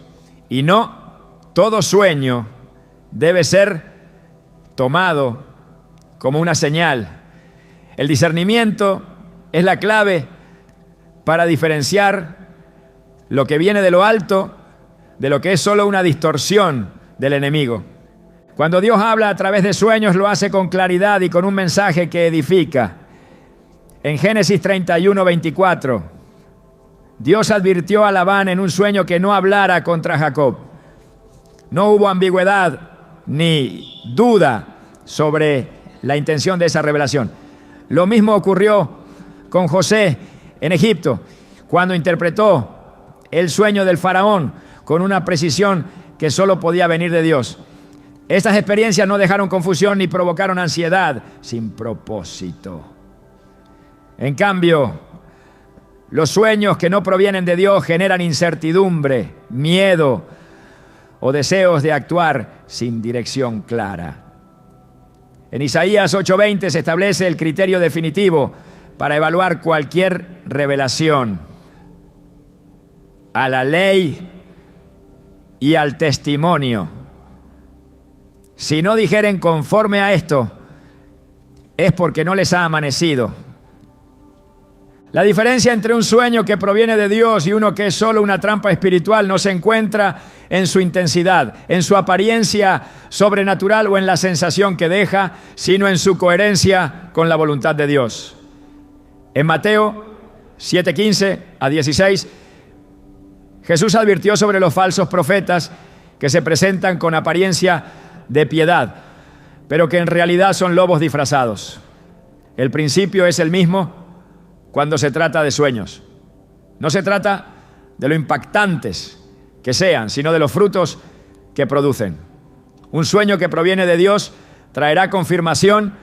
y no todo sueño debe ser tomado como una señal. El discernimiento es la clave para diferenciar lo que viene de lo alto de lo que es solo una distorsión del enemigo. Cuando Dios habla a través de sueños, lo hace con claridad y con un mensaje que edifica. En Génesis 31:24, Dios advirtió a Labán en un sueño que no hablara contra Jacob. No hubo ambigüedad ni duda sobre la intención de esa revelación. Lo mismo ocurrió con José en Egipto, cuando interpretó el sueño del faraón con una precisión que solo podía venir de Dios. Estas experiencias no dejaron confusión ni provocaron ansiedad sin propósito. En cambio, los sueños que no provienen de Dios generan incertidumbre, miedo o deseos de actuar sin dirección clara. En Isaías 8:20 se establece el criterio definitivo para evaluar cualquier revelación: a la ley y al testimonio. Si no dijeren conforme a esto, es porque no les ha amanecido. La diferencia entre un sueño que proviene de Dios y uno que es solo una trampa espiritual no se encuentra en su intensidad, en su apariencia sobrenatural o en la sensación que deja, sino en su coherencia con la voluntad de Dios. En Mateo 7:15-16, Jesús advirtió sobre los falsos profetas que se presentan con apariencia de piedad, pero que en realidad son lobos disfrazados. El principio es el mismo cuando se trata de sueños. No se trata de lo impactantes que sean, sino de los frutos que producen. Un sueño que proviene de Dios traerá confirmación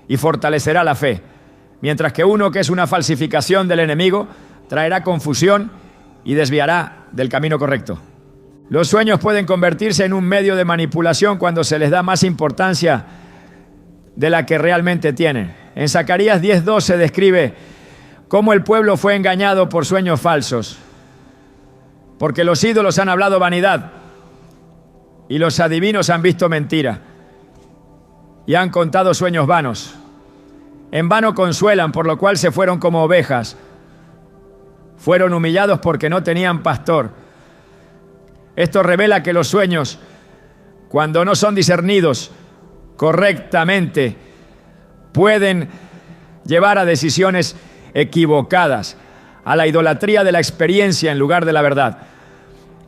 y fortalecerá la fe, mientras que uno que es una falsificación del enemigo traerá confusión y desviará del camino correcto. Los sueños pueden convertirse en un medio de manipulación cuando se les da más importancia de la que realmente tienen. En Zacarías 10:12 describe cómo el pueblo fue engañado por sueños falsos, porque los ídolos han hablado vanidad y los adivinos han visto mentira y han contado sueños vanos. En vano consuelan, por lo cual se fueron como ovejas. Fueron humillados porque no tenían pastor. Esto revela que los sueños, cuando no son discernidos correctamente, pueden llevar a decisiones equivocadas, a la idolatría de la experiencia en lugar de la verdad,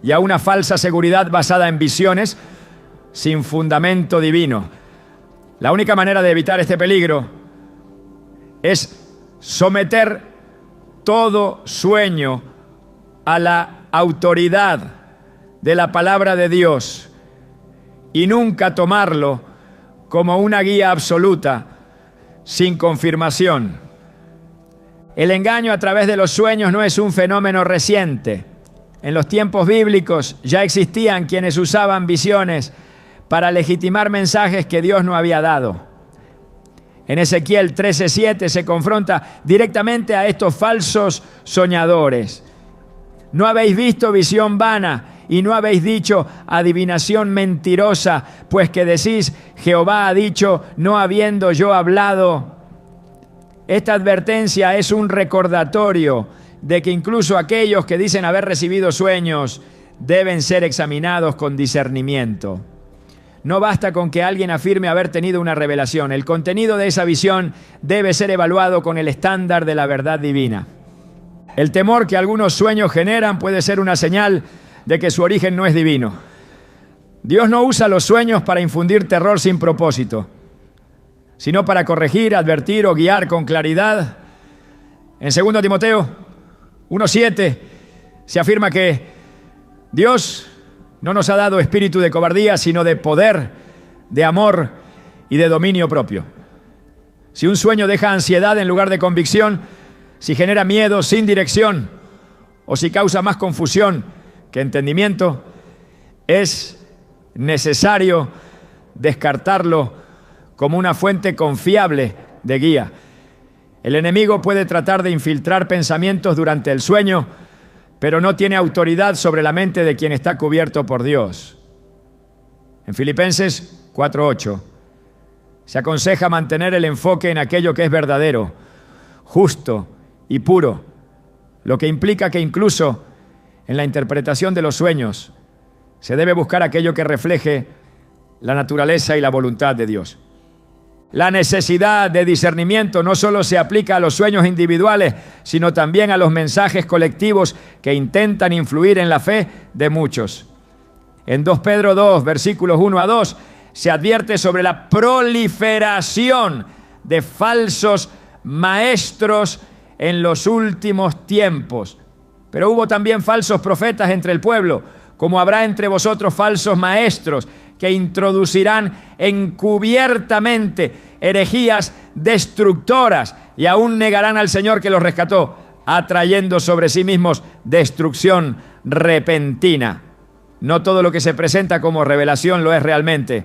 y a una falsa seguridad basada en visiones sin fundamento divino. La única manera de evitar este peligro es someter todo sueño a la autoridad de la palabra de Dios y nunca tomarlo como una guía absoluta sin confirmación. El engaño a través de los sueños no es un fenómeno reciente. En los tiempos bíblicos ya existían quienes usaban visiones para legitimar mensajes que Dios no había dado. En Ezequiel 13:7 se confronta directamente a estos falsos soñadores. No habéis visto visión vana y no habéis dicho adivinación mentirosa, pues que decís, Jehová ha dicho, no habiendo yo hablado. Esta advertencia es un recordatorio de que incluso aquellos que dicen haber recibido sueños deben ser examinados con discernimiento. No basta con que alguien afirme haber tenido una revelación. El contenido de esa visión debe ser evaluado con el estándar de la verdad divina. El temor que algunos sueños generan puede ser una señal de que su origen no es divino. Dios no usa los sueños para infundir terror sin propósito, sino para corregir, advertir o guiar con claridad. En 2 Timoteo 1:7 se afirma que Dios no nos ha dado espíritu de cobardía, sino de poder, de amor y de dominio propio. Si un sueño deja ansiedad en lugar de convicción, si genera miedo sin dirección, o si causa más confusión que entendimiento, es necesario descartarlo como una fuente confiable de guía. El enemigo puede tratar de infiltrar pensamientos durante el sueño, pero no tiene autoridad sobre la mente de quien está cubierto por Dios. En Filipenses 4:8 se aconseja mantener el enfoque en aquello que es verdadero, justo y puro, lo que implica que incluso en la interpretación de los sueños se debe buscar aquello que refleje la naturaleza y la voluntad de Dios. La necesidad de discernimiento no solo se aplica a los sueños individuales, sino también a los mensajes colectivos que intentan influir en la fe de muchos. En 2 Pedro 2, versículos 1-2, se advierte sobre la proliferación de falsos maestros en los últimos tiempos. Pero hubo también falsos profetas entre el pueblo, como habrá entre vosotros falsos maestros que introducirán encubiertamente herejías destructoras y aún negarán al Señor que los rescató, atrayendo sobre sí mismos destrucción repentina. No todo lo que se presenta como revelación lo es realmente,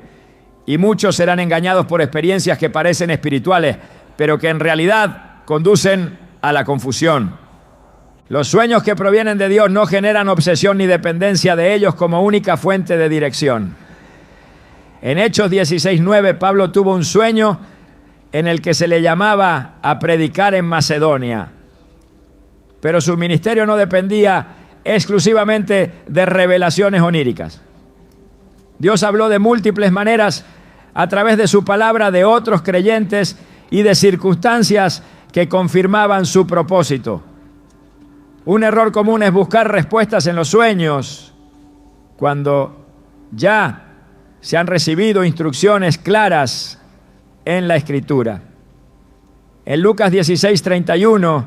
y muchos serán engañados por experiencias que parecen espirituales, pero que en realidad conducen a la confusión. Los sueños que provienen de Dios no generan obsesión ni dependencia de ellos como única fuente de dirección. En Hechos 16:9, Pablo tuvo un sueño en el que se le llamaba a predicar en Macedonia, pero su ministerio no dependía exclusivamente de revelaciones oníricas. Dios habló de múltiples maneras a través de su palabra de otros creyentes y de circunstancias que confirmaban su propósito. Un error común es buscar respuestas en los sueños cuando ya se han recibido instrucciones claras en la Escritura. En Lucas 16:31,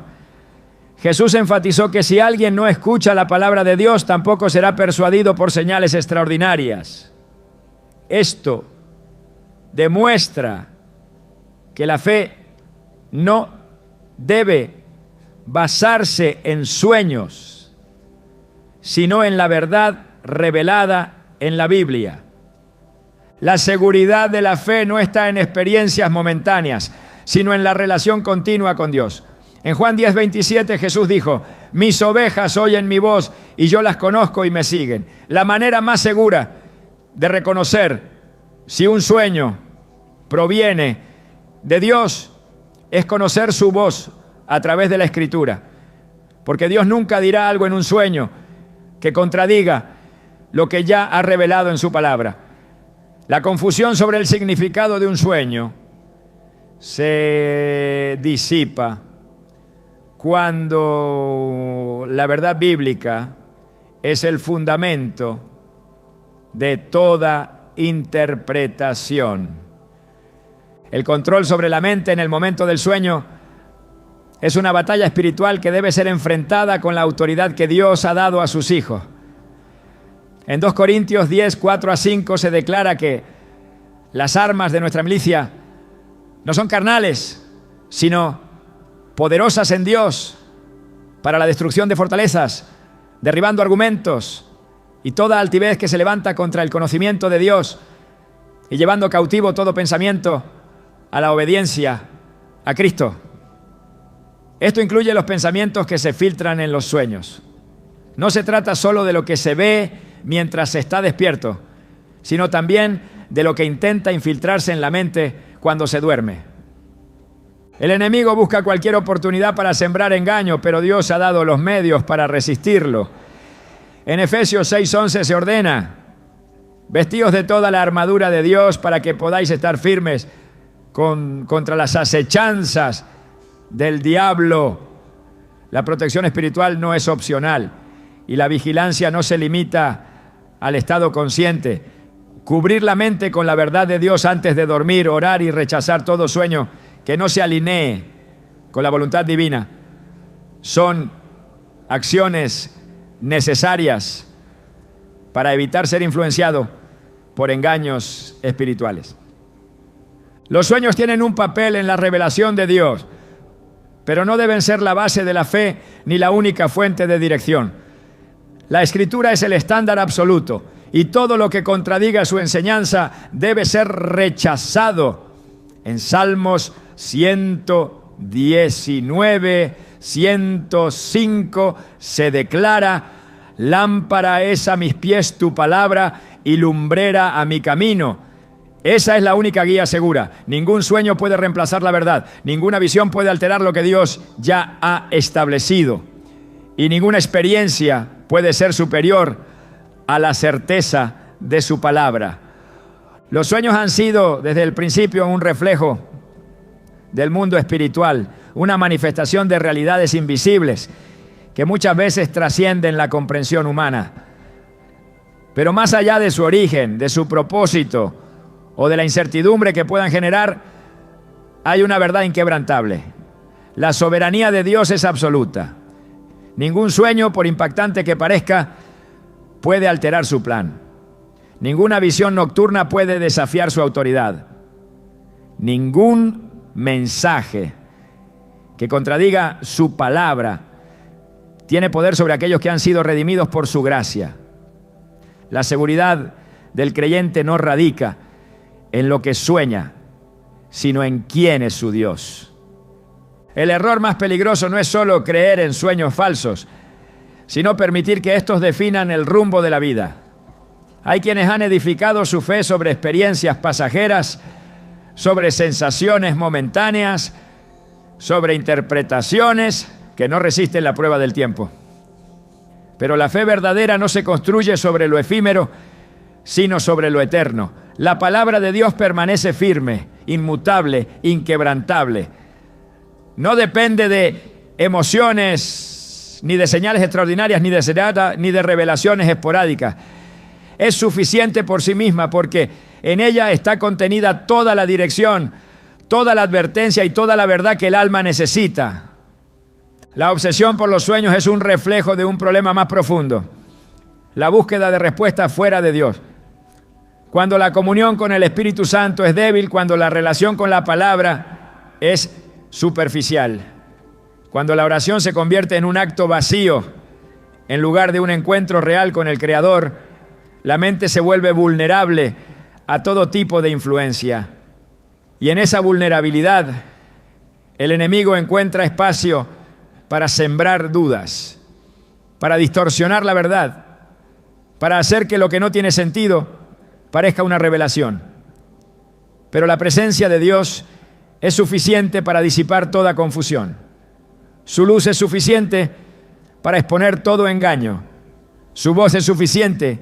Jesús enfatizó que si alguien no escucha la palabra de Dios, tampoco será persuadido por señales extraordinarias. Esto demuestra que la fe no debe basarse en sueños, sino en la verdad revelada en la Biblia. La seguridad de la fe no está en experiencias momentáneas, sino en la relación continua con Dios. En Juan 10:27 Jesús dijo: mis ovejas oyen mi voz y yo las conozco y me siguen. La manera más segura de reconocer si un sueño proviene de Dios es conocer su voz a través de la Escritura, porque Dios nunca dirá algo en un sueño que contradiga lo que ya ha revelado en su palabra. La confusión sobre el significado de un sueño se disipa cuando la verdad bíblica es el fundamento de toda interpretación. El control sobre la mente en el momento del sueño es una batalla espiritual que debe ser enfrentada con la autoridad que Dios ha dado a sus hijos. En 2 Corintios 10, 4-5 se declara que las armas de nuestra milicia no son carnales, sino poderosas en Dios para la destrucción de fortalezas, derribando argumentos y toda altivez que se levanta contra el conocimiento de Dios y llevando cautivo todo pensamiento a la obediencia a Cristo. Esto incluye los pensamientos que se filtran en los sueños. No se trata solo de lo que se ve mientras se está despierto, sino también de lo que intenta infiltrarse en la mente cuando se duerme. El enemigo busca cualquier oportunidad para sembrar engaño, pero Dios ha dado los medios para resistirlo. En Efesios 6:11 se ordena: vestíos de toda la armadura de Dios para que podáis estar firmes contra las acechanzas del diablo. La protección espiritual no es opcional y la vigilancia no se limita al estado consciente. Cubrir la mente con la verdad de Dios antes de dormir, orar y rechazar todo sueño que no se alinee con la voluntad divina son acciones necesarias para evitar ser influenciado por engaños espirituales. Los sueños tienen un papel en la revelación de Dios, pero no deben ser la base de la fe ni la única fuente de dirección. La Escritura es el estándar absoluto y todo lo que contradiga su enseñanza debe ser rechazado. En Salmos 119, 105 se declara: lámpara es a mis pies tu palabra y lumbrera a mi camino. Esa es la única guía segura. Ningún sueño puede reemplazar la verdad. Ninguna visión puede alterar lo que Dios ya ha establecido. Y ninguna experiencia puede ser superior a la certeza de su palabra. Los sueños han sido desde el principio un reflejo del mundo espiritual, una manifestación de realidades invisibles que muchas veces trascienden la comprensión humana. Pero más allá de su origen, de su propósito o de la incertidumbre que puedan generar, hay una verdad inquebrantable. La soberanía de Dios es absoluta. Ningún sueño, por impactante que parezca, puede alterar su plan. Ninguna visión nocturna puede desafiar su autoridad. Ningún mensaje que contradiga su palabra tiene poder sobre aquellos que han sido redimidos por su gracia. La seguridad del creyente no radica en lo que sueña, sino en quién es su Dios. El error más peligroso no es solo creer en sueños falsos, sino permitir que estos definan el rumbo de la vida. Hay quienes han edificado su fe sobre experiencias pasajeras, sobre sensaciones momentáneas, sobre interpretaciones que no resisten la prueba del tiempo. Pero la fe verdadera no se construye sobre lo efímero, sino sobre lo eterno. La palabra de Dios permanece firme, inmutable, inquebrantable. No depende de emociones, ni de señales extraordinarias, ni de revelaciones esporádicas. Es suficiente por sí misma, porque en ella está contenida toda la dirección, toda la advertencia y toda la verdad que el alma necesita. La obsesión por los sueños es un reflejo de un problema más profundo: la búsqueda de respuestas fuera de Dios. Cuando la comunión con el Espíritu Santo es débil, cuando la relación con la palabra es superficial, cuando la oración se convierte en un acto vacío en lugar de un encuentro real con el Creador, la mente se vuelve vulnerable a todo tipo de influencia. Y en esa vulnerabilidad, el enemigo encuentra espacio para sembrar dudas, para distorsionar la verdad, para hacer que lo que no tiene sentido parezca una revelación. Pero la presencia de Dios es suficiente para disipar toda confusión. Su luz es suficiente para exponer todo engaño. Su voz es suficiente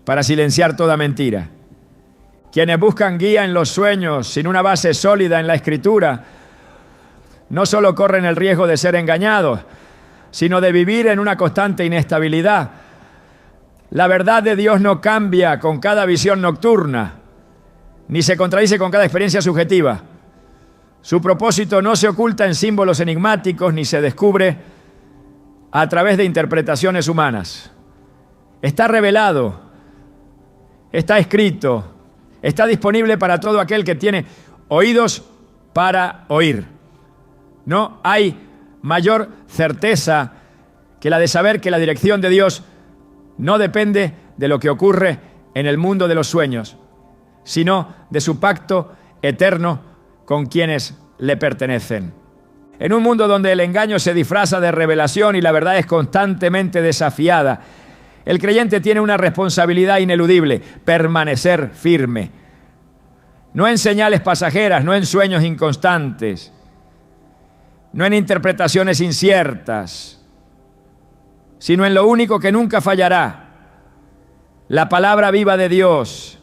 para silenciar toda mentira. Quienes buscan guía en los sueños sin una base sólida en la Escritura, no solo corren el riesgo de ser engañados, sino de vivir en una constante inestabilidad. La verdad de Dios no cambia con cada visión nocturna, ni se contradice con cada experiencia subjetiva. Su propósito no se oculta en símbolos enigmáticos, ni se descubre a través de interpretaciones humanas. Está revelado, está escrito, está disponible para todo aquel que tiene oídos para oír. No hay mayor certeza que la de saber que la dirección de Dios no depende de lo que ocurre en el mundo de los sueños, sino de su pacto eterno con quienes le pertenecen. En un mundo donde el engaño se disfraza de revelación y la verdad es constantemente desafiada, el creyente tiene una responsabilidad ineludible: permanecer firme. No en señales pasajeras, no en sueños inconstantes, no en interpretaciones inciertas, sino en lo único que nunca fallará, la palabra viva de Dios,